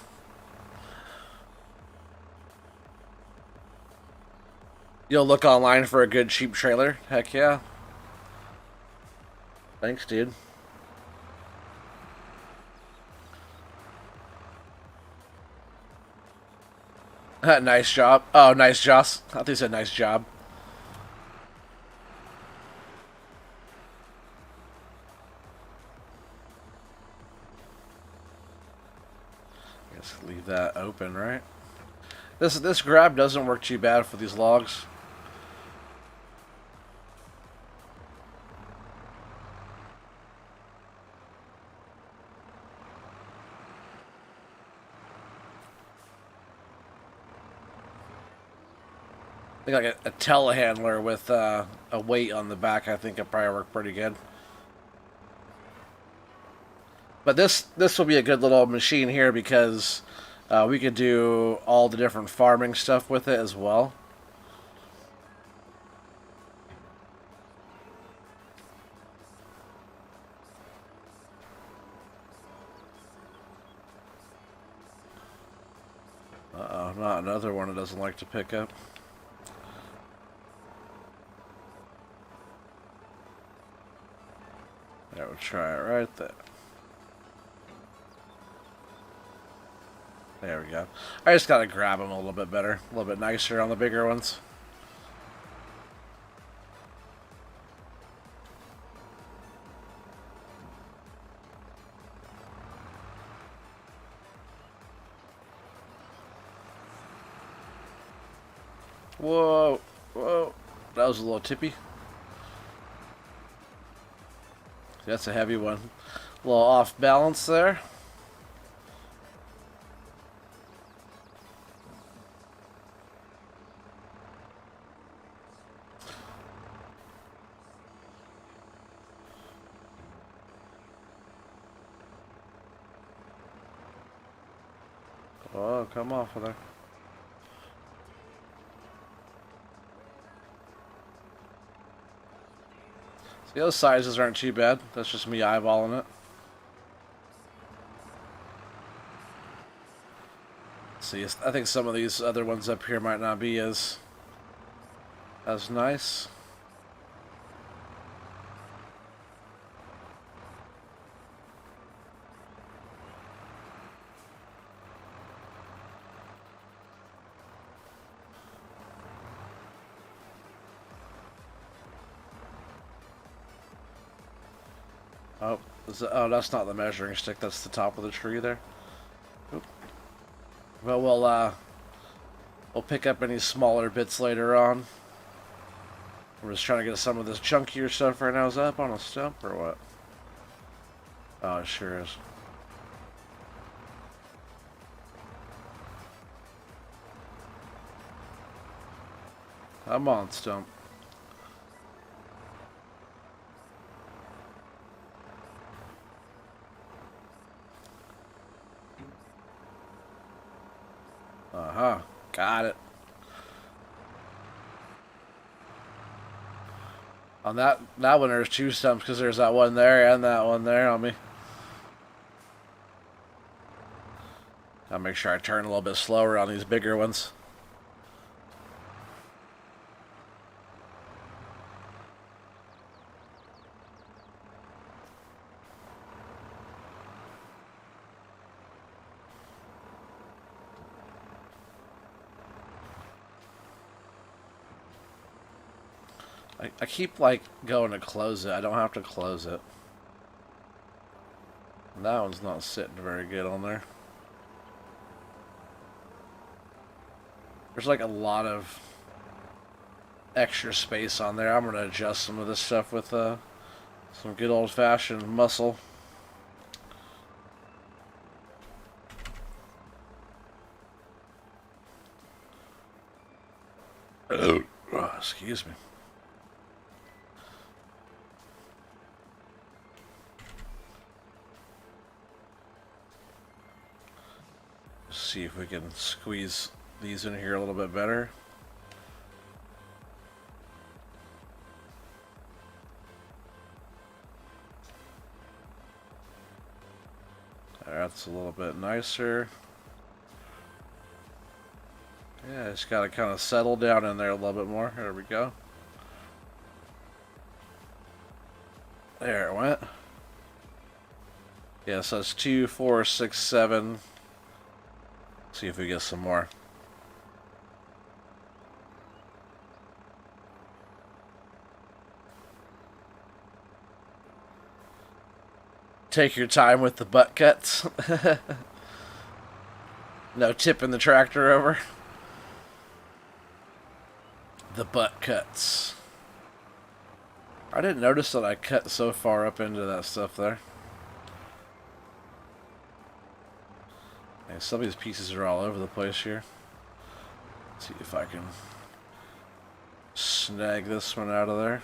You'll look online for a good cheap trailer? Heck yeah. Thanks, dude. Nice job. Oh, nice, Joss. I think you said nice job. I guess leave that open, right? This grab doesn't work too bad for these logs. I think like a telehandler with a weight on the back, I think it probably work pretty good. But this will be a good little machine here because we could do all the different farming stuff with it as well. Uh-oh, not another one that doesn't like to pick up. There, we'll try it right there. There we go. I just gotta grab them a little bit better, a little bit nicer on the bigger ones. Whoa, whoa, that was a little tippy. That's a heavy one. A little off balance there. Oh, come off of there. See, those sizes aren't too bad. That's just me eyeballing it. See, I think some of these other ones up here might not be as nice. Oh, oh, that's not the measuring stick. That's the top of the tree there. Oop. Well, we'll pick up any smaller bits later on. We're just trying to get some of this chunkier stuff right now. Is that up on a stump or what? Oh, it sure is. Come on, stump. Uh-huh. Got it. On that one there's two stumps because there's that one there and that one there on me. I'll make sure I turn a little bit slower on these bigger ones. I keep like going to close it. I don't have to close it. That one's not sitting very good on there. There's like a lot of extra space on there. I'm gonna adjust some of this stuff with some good old-fashioned muscle. Oh, excuse me. See if we can squeeze these in here a little bit better. That's a little bit nicer. Yeah, it's got to kind of settle down in there a little bit more. There we go. There it went. Yeah, so it's 2, 4, 6, 7. See if we get some more. Take your time with the butt cuts. No tipping the tractor over. The butt cuts. I didn't notice that I cut so far up into that stuff there. And some of these pieces are all over the place here. Let's see if I can snag this one out of there.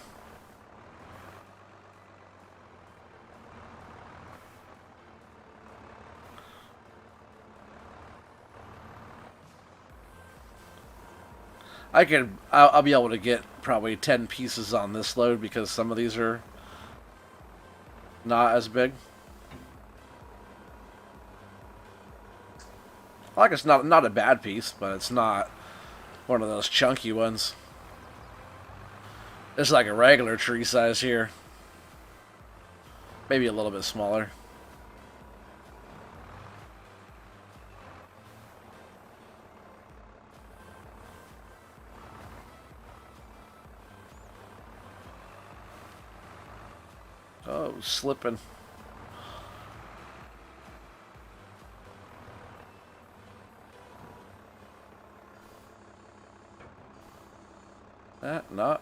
I'll be able to get probably 10 pieces on this load because some of these are not as big. Like it's not a bad piece, but it's not one of those chunky ones. It's like a regular tree size here. Maybe a little bit smaller. Oh, slipping. Not.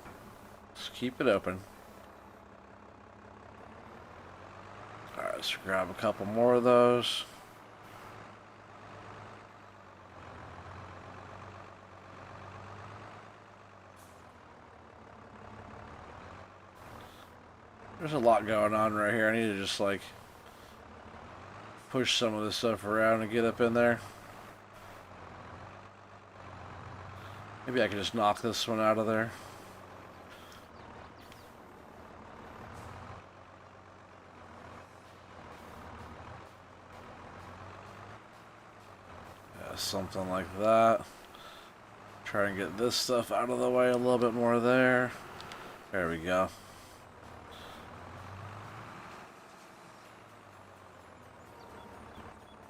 Just keep it open. Alright, let's grab a couple more of those. There's a lot going on right here. I need to just like push some of this stuff around and get up in there. Maybe I can just knock this one out of there. Yeah, something like that. Try and get this stuff out of the way a little bit more there. There we go.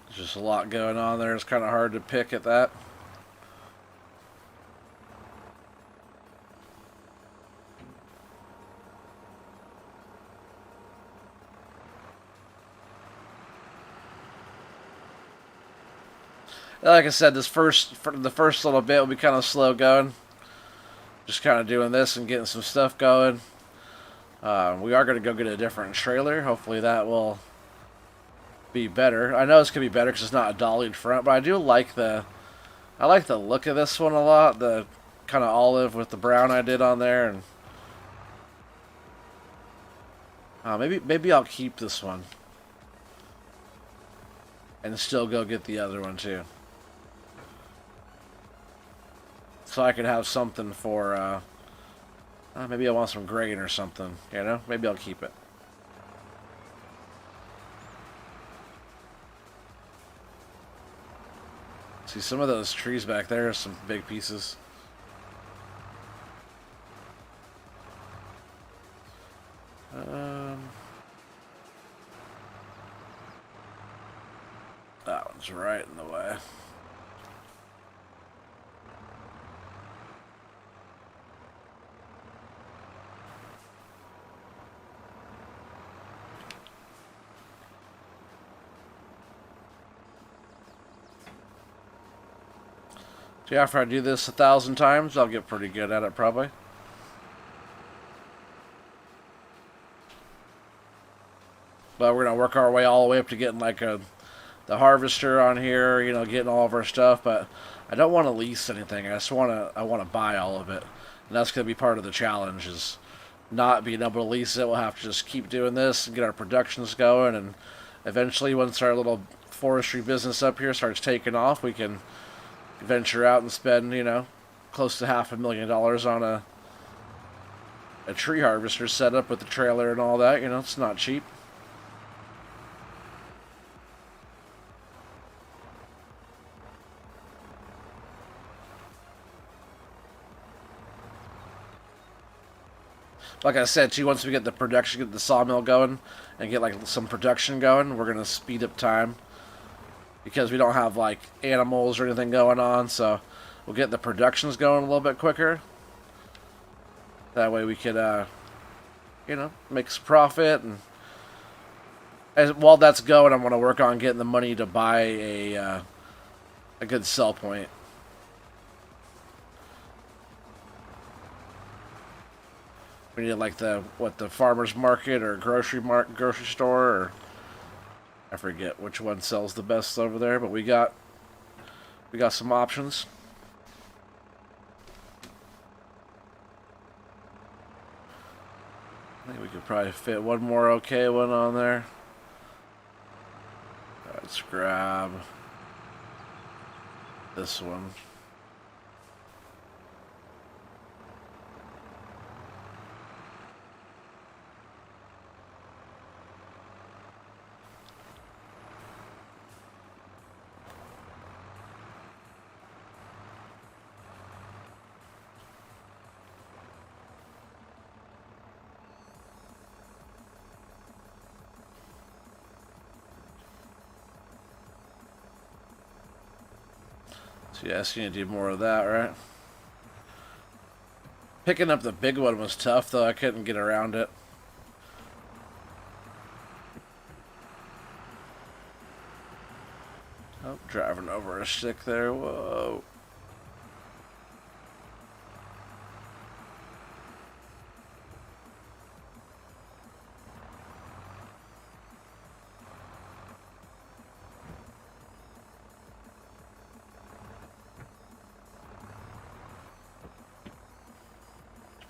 There's just a lot going on there. It's kind of hard to pick at that. Like I said, the first little bit will be kind of slow going. Just kind of doing this and getting some stuff going. We are going to go get a different trailer. Hopefully that will be better. I know it's going to be better because it's not a dollied front, but I do like the look of this one a lot. The kind of olive with the brown I did on there, and maybe I'll keep this one and still go get the other one too. So I could have something for, maybe I want some grain or something, you know? Maybe I'll keep it. See, some of those trees back there are some big pieces. That one's right in the way. So after I do this 1,000 times, I'll get pretty good at it probably. But we're going to work our way all the way up to getting like the harvester on here, you know, getting all of our stuff. But I don't want to lease anything. I want to buy all of it. And that's going to be part of the challenge, is not being able to lease it. We'll have to just keep doing this and get our productions going. And eventually, once our little forestry business up here starts taking off, we can venture out and spend, you know, close to $500,000 on a tree harvester setup with the trailer and all that. You know, it's not cheap. Like I said, too, once we get the production, get the sawmill going, and get like some production going, we're gonna speed up time because we don't have like animals or anything going on. So we'll get the productions going a little bit quicker. That way we could, you know, make some profit. And while that's going, I'm gonna work on getting the money to buy a good sell point. We need like the farmer's market or grocery store, or I forget which one sells the best over there, but we got some options. I think we could probably fit one more okay one on there. Let's grab this one. So yeah, so you need to do more of that, right? Picking up the big one was tough, though. I couldn't get around it. Oh, driving over a stick there. Whoa.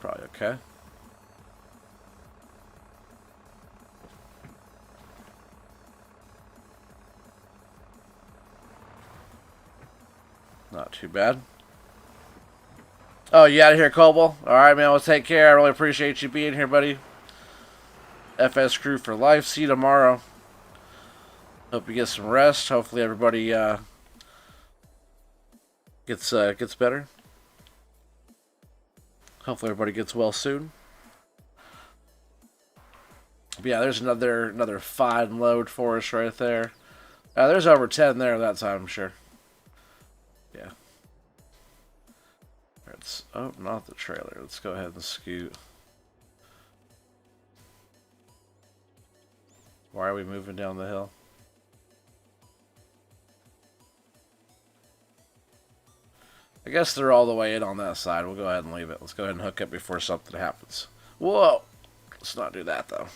Probably okay. Not too bad. Oh, you out of here, Coble? Alright, man. Well, take care. I really appreciate you being here, buddy. FS crew for life. See you tomorrow. Hope you get some rest. Hopefully everybody gets better. Hopefully everybody gets well soon. But yeah, there's another fine load for us right there. There's over 10 there that time, I'm sure. Yeah. Oh, not the trailer. Let's go ahead and scoot. Why are we moving down the hill? I guess they're all the way in on that side. We'll go ahead and leave it. Let's go ahead and hook up before something happens. Whoa! Let's not do that, though.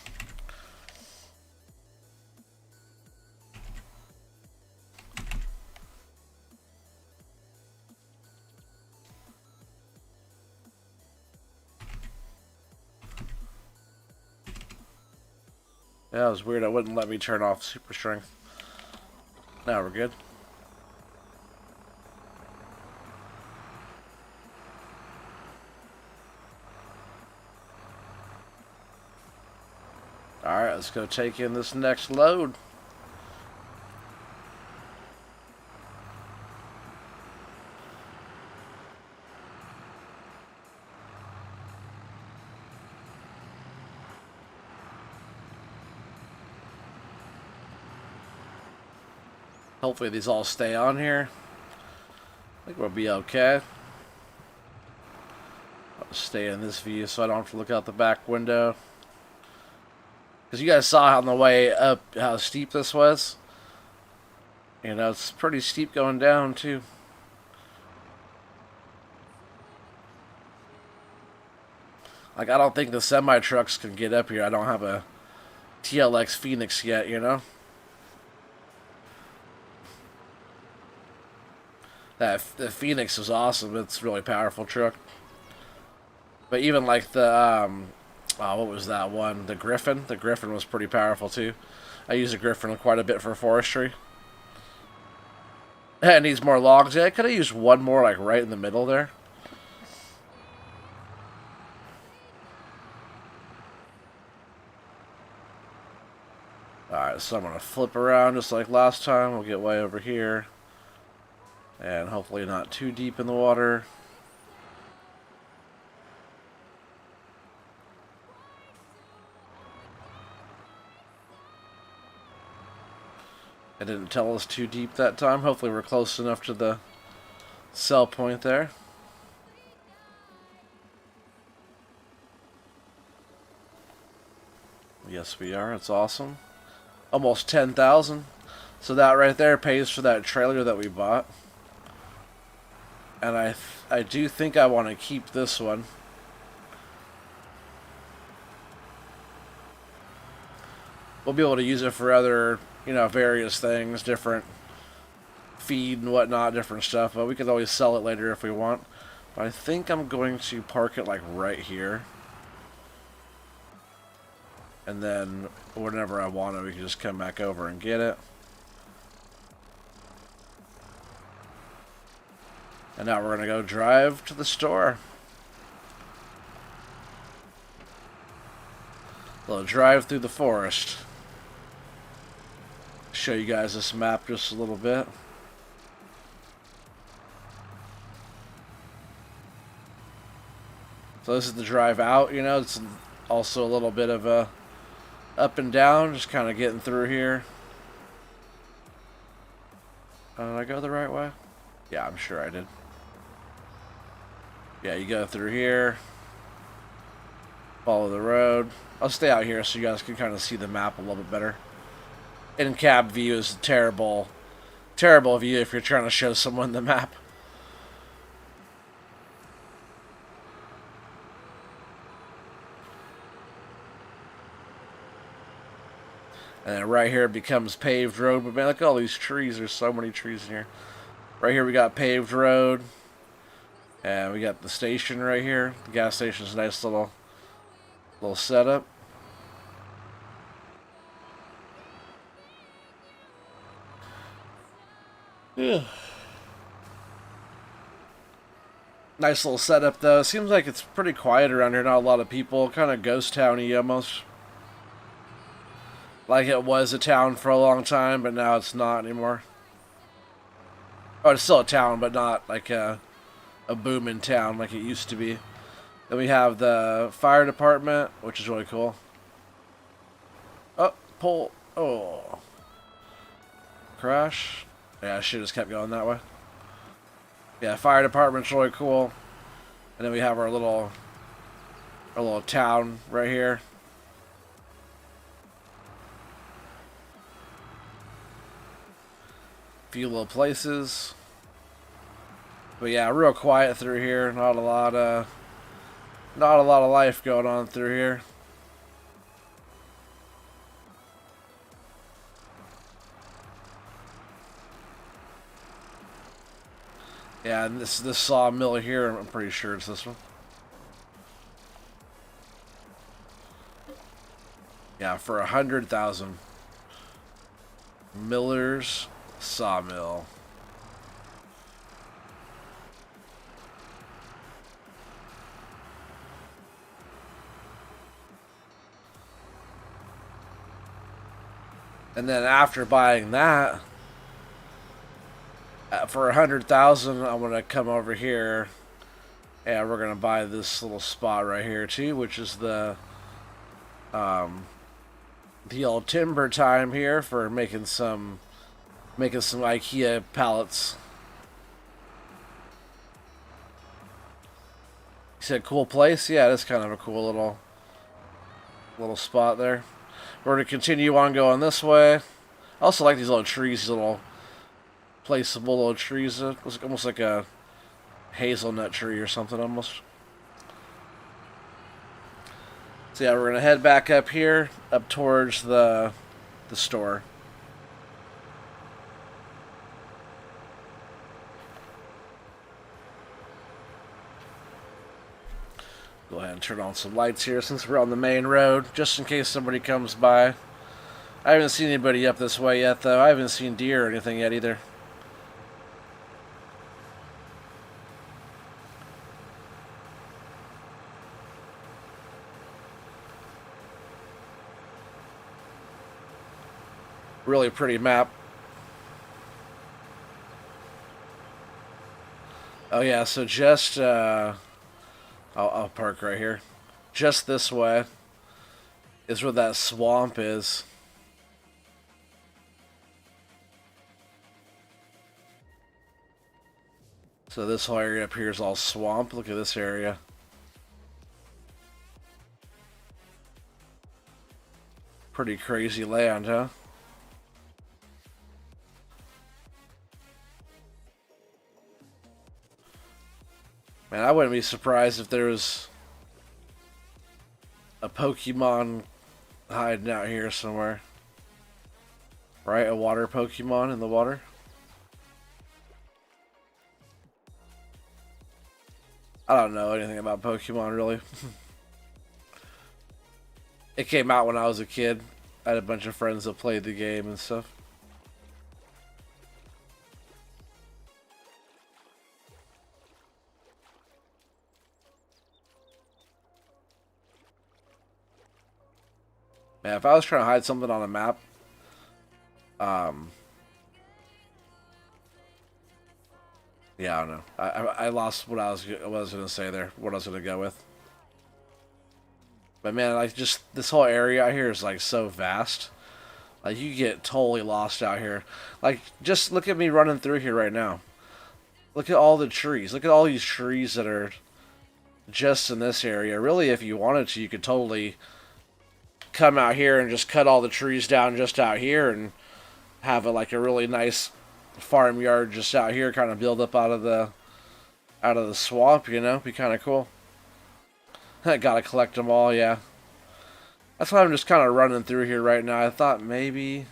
Yeah, it was weird. It wouldn't let me turn off super strength. Now we're good. Alright, let's go take in this next load. Hopefully these all stay on here. I think we'll be okay. I'll stay in this view so I don't have to look out the back window. Because you guys saw on the way up how steep this was. You know, it's pretty steep going down, too. Like, I don't think the semi-trucks can get up here. I don't have a TLX Phoenix yet, you know? The Phoenix is awesome. It's a really powerful truck. But even like the, what was that one? The Griffin? The Griffin was pretty powerful, too. I use the Griffin quite a bit for forestry. It needs more logs. Yeah, I could have used one more, like, right in the middle there. Alright, so I'm going to flip around just like last time. We'll get way over here. And hopefully not too deep in the water. It didn't tell us too deep that time. Hopefully we're close enough to the sell point there. Yes, we are. It's awesome. Almost 10,000. So that right there pays for that trailer that we bought. And I do think I want to keep this one. We'll be able to use it for other, you know, various things, different feed and whatnot, different stuff. But we could always sell it later if we want. But I think I'm going to park it like right here. And then whenever I want it, we can just come back over and get it. And now we're going to go drive to the store. A little drive through the forest. Show you guys this map just a little bit. So this is the drive out, you know, it's also a little bit of a up and down, just kind of getting through here. Did I go the right way? Yeah, I'm sure I did. Yeah, you go through here. Follow the road. I'll stay out here so you guys can kind of see the map a little bit better. In cab view is a terrible view if you're trying to show someone the map. And then right here it becomes paved road. But man, look at all these trees. There's so many trees in here. Right here we got paved road. And we got the station right here. The gas station's a nice little setup. Yeah. Nice little setup though. It seems like it's pretty quiet around here. Not a lot of people. Kind of ghost towny almost. Like it was a town for a long time, but now it's not anymore. Oh, it's still a town, but not like a booming town like it used to be. Then we have the fire department, which is really cool. Oh, pull. Oh. Crash. Yeah, I should have just kept going that way. Yeah, fire department's really cool. And then we have our little town right here. Few little places. But yeah, real quiet through here. Not a lot of life going on through here. Yeah, and this sawmill here, I'm pretty sure it's this one. Yeah, for 100,000. Miller's Sawmill. And then after buying that, for 100,000, I'm gonna come over here, and we're gonna buy this little spot right here too, which is the old timber time here for making some IKEA pallets. You said cool place? Yeah, that's kind of a cool little spot there. We're going to continue on going this way. I also like these little trees, these little placeable little trees. It's almost like a hazelnut tree or something almost. So yeah, we're going to head back up here, up towards the store. Go ahead and turn on some lights here since we're on the main road, just in case somebody comes by. I haven't seen anybody up this way yet, though. I haven't seen deer or anything yet, either. Really pretty map. Oh yeah, so just I'll park right here. Just this way is where that swamp is. So this whole area up here is all swamp. Look at this area. Pretty crazy land, huh? Man, I wouldn't be surprised if there was a Pokemon hiding out here somewhere. Right? A water Pokemon in the water? I don't know anything about Pokemon, really. It came out when I was a kid. I had a bunch of friends that played the game and stuff. Man, if I was trying to hide something on a map, yeah, I don't know. I lost what I was going to say there. What I was going to go with. But man, like just this whole area out here is like so vast. Like you get totally lost out here. Like just look at me running through here right now. Look at all the trees. Look at all these trees that are just in this area. Really, if you wanted to, you could totally come out here and just cut all the trees down just out here and have like a really nice farmyard just out here, kind of build up out of the swamp. You know, be kind of cool. I gotta collect them all, yeah. That's why I'm just kind of running through here right now. I thought maybe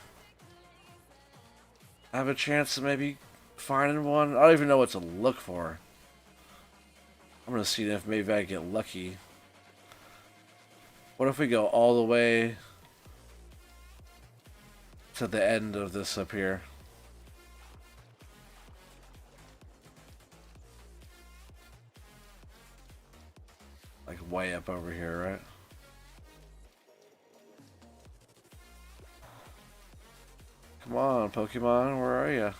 I have a chance of maybe finding one. I don't even know what to look for. I'm gonna see if maybe I get lucky. What if we go all the way to the end of this up here? Like way up over here, right? Come on, Pokemon, where are you?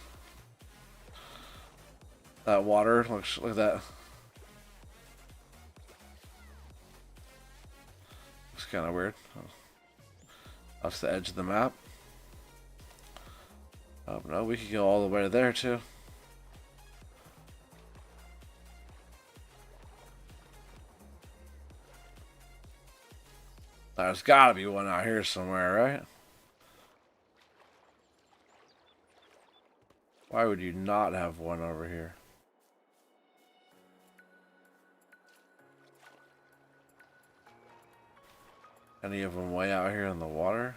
That water, look at that. It's kind of weird. That's the edge of the map. Oh no, we could go all the way to there too. There's gotta be one out here somewhere, right? Why would you not have one over here? Any of them way out here in the water?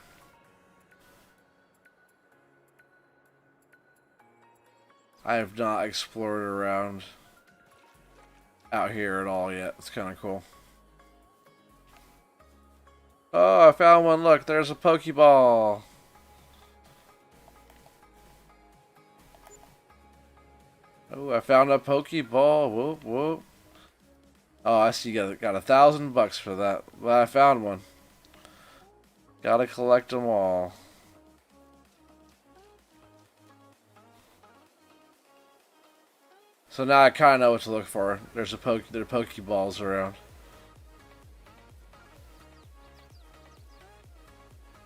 I have not explored around out here at all yet. It's kind of cool. Oh, I found one. Look, there's a Pokeball. Oh, I found a Pokeball. Whoop, whoop. Oh, I see you got $1,000 for that. But I found one. Gotta collect them all. So now I kind of know what to look for. There are Pokeballs around.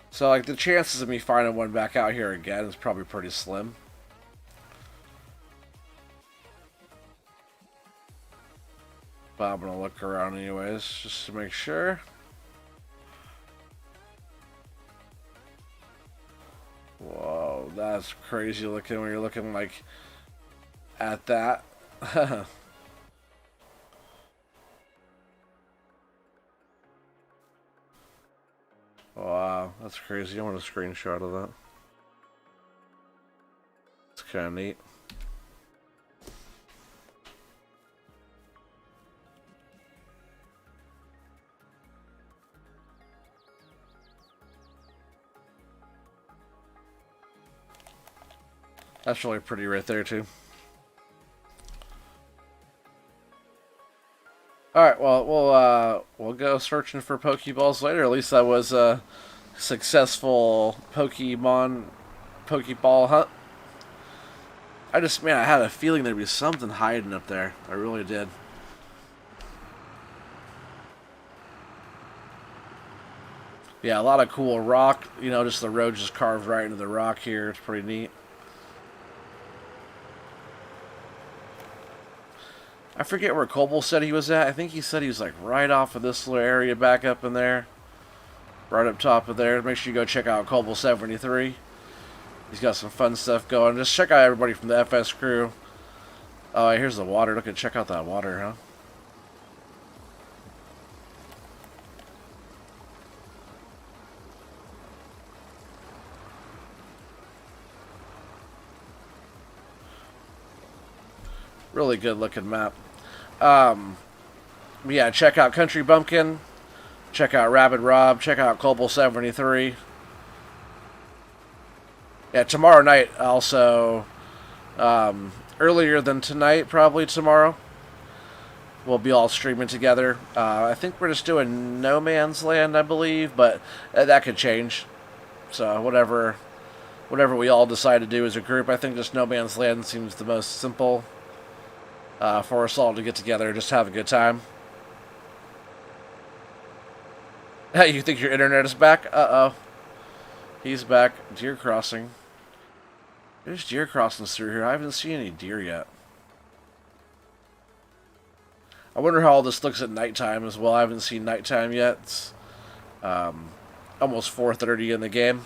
So like the chances of me finding one back out here again is probably pretty slim. But I'm gonna look around anyways, just to make sure. Whoa, that's crazy looking when you're looking like at that. Wow, that's crazy. I want a screenshot of that. It's kind of neat. That's really pretty right there too. Alright, well, we'll go searching for Pokeballs later. At least that was a successful Pokemon Pokeball hunt. Man, I had a feeling there'd be something hiding up there. I really did. Yeah, a lot of cool rock. You know, just the road just carved right into the rock here. It's pretty neat. I forget where Cobble said he was at. I think he said he was like right off of this little area back up in there. Right up top of there. Make sure you go check out Cobble73. He's got some fun stuff going. Just check out everybody from the FS crew. Oh, here's the water. Look at check out that water, huh? Really good looking map. Yeah, check out Country Bumpkin. Check out Rabid Rob. Check out Cobble73. Yeah, tomorrow night also, earlier than tonight, probably tomorrow, we'll be all streaming together. I think we're just doing No Man's Land, I believe, but that could change. So whatever we all decide to do as a group, I think just No Man's Land seems the most simple for us all to get together and just have a good time. Hey, you think your internet is back? Uh-oh. He's back. Deer crossing. There's deer crossings through here. I haven't seen any deer yet. I wonder how all this looks at nighttime as well. I haven't seen nighttime yet. It's almost 4:30 in the game.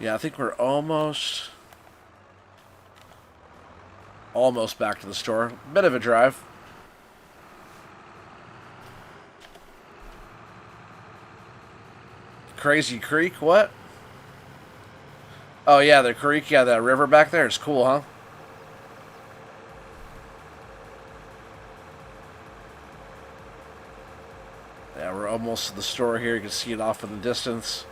Yeah, I think we're almost back to the store. Bit of a drive. Crazy Creek, what? Oh yeah, the creek, yeah, that river back there is cool, huh? Yeah, we're almost to the store here. You can see it off in the distance.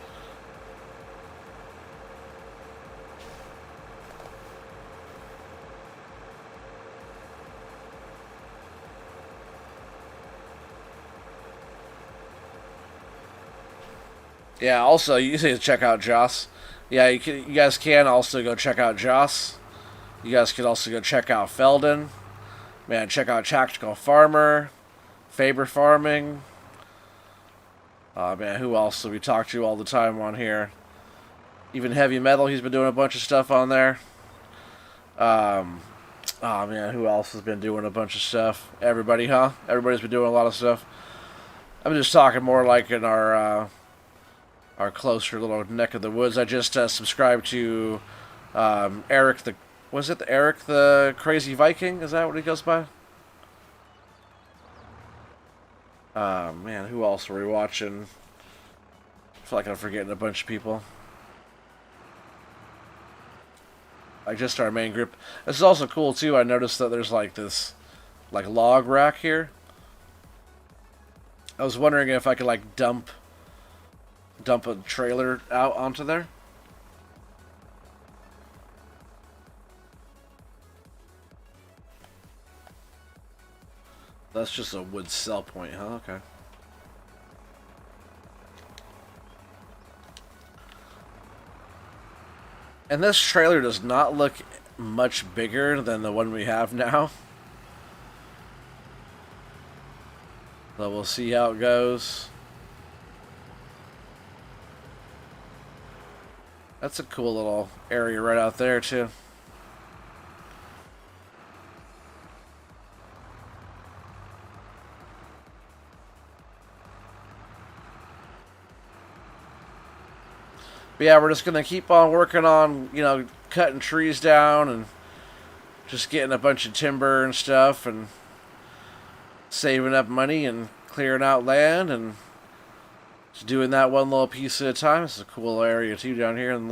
Yeah, also, you can check out Joss. Yeah, you guys can also go check out Joss. You guys can also go check out Felden. Man, check out Tactical Farmer. Faber Farming. Man, who else do we talk to all the time on here? Even Heavy Metal, he's been doing a bunch of stuff on there. Oh man, who else has been doing a bunch of stuff? Everybody, huh? Everybody's been doing a lot of stuff. I'm just talking more like in our closer little neck of the woods. I just subscribed to Eric the... Was it Eric the Crazy Viking? Is that what he goes by? Man, who else were we watching? I feel like I'm forgetting a bunch of people. Like just our main group. This is also cool too. I noticed that there's like this like log rack here. I was wondering if I could like dump a trailer out onto there. That's just a wood sell point, huh? Okay. And this trailer does not look much bigger than the one we have now. So we'll see how it goes. That's a cool little area right out there, too. But yeah, we're just going to keep on working on, you know, cutting trees down and just getting a bunch of timber and stuff and saving up money and clearing out land and just doing that one little piece at a time. It's a cool area too down here in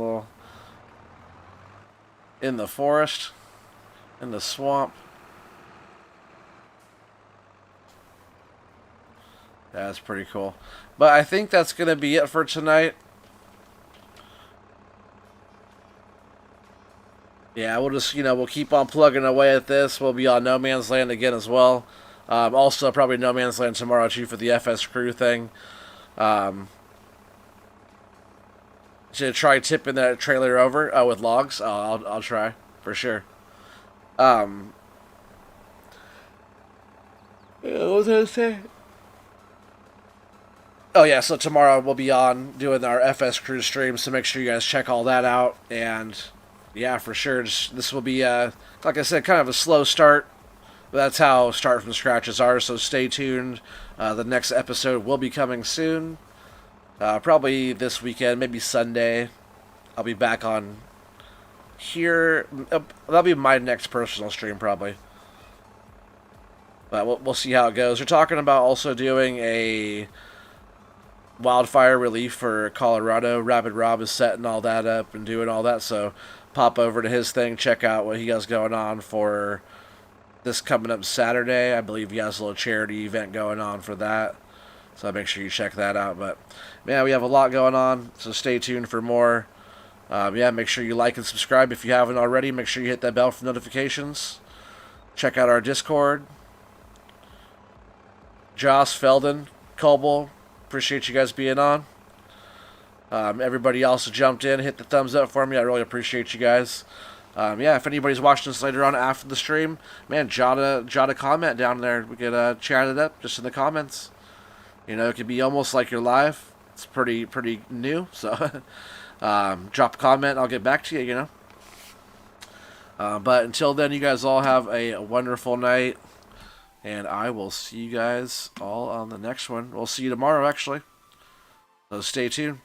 the forest, in the swamp. That's pretty cool. But I think that's going to be it for tonight. Yeah, we'll just, you know, we'll keep on plugging away at this. We'll be on No Man's Land again as well. Also, probably No Man's Land tomorrow, too, for the FS crew thing. Should try tipping that trailer over with logs. Oh, I'll try for sure. Um, what was I gonna say? Oh yeah, so tomorrow we'll be on doing our FS cruise stream, so make sure you guys check all that out. And yeah, for sure, this will be like I said, kind of a slow start. But that's how start from scratches are. So stay tuned. The next episode will be coming soon. Probably this weekend, maybe Sunday. I'll be back on here. That'll be my next personal stream, probably. But we'll see how it goes. We're talking about also doing a wildfire relief for Colorado. Rapid Rob is setting all that up and doing all that. So pop over to his thing, check out what he has going on for this coming up Saturday. I believe he has a little charity event going on for that. So make sure you check that out. But man, we have a lot going on. So stay tuned for more. Yeah, make sure you like and subscribe if you haven't already. Make sure you hit that bell for notifications. Check out our Discord. Joss, Felden, Colbull, appreciate you guys being on. Everybody else who jumped in, hit the thumbs up for me. I really appreciate you guys. Yeah, if anybody's watching this later on after the stream, man, jot a comment down there. We could chat it up just in the comments. You know, it could be almost like you're live. It's pretty new, so drop a comment. I'll get back to you. You know. But until then, you guys all have a wonderful night, and I will see you guys all on the next one. We'll see you tomorrow, actually. So stay tuned.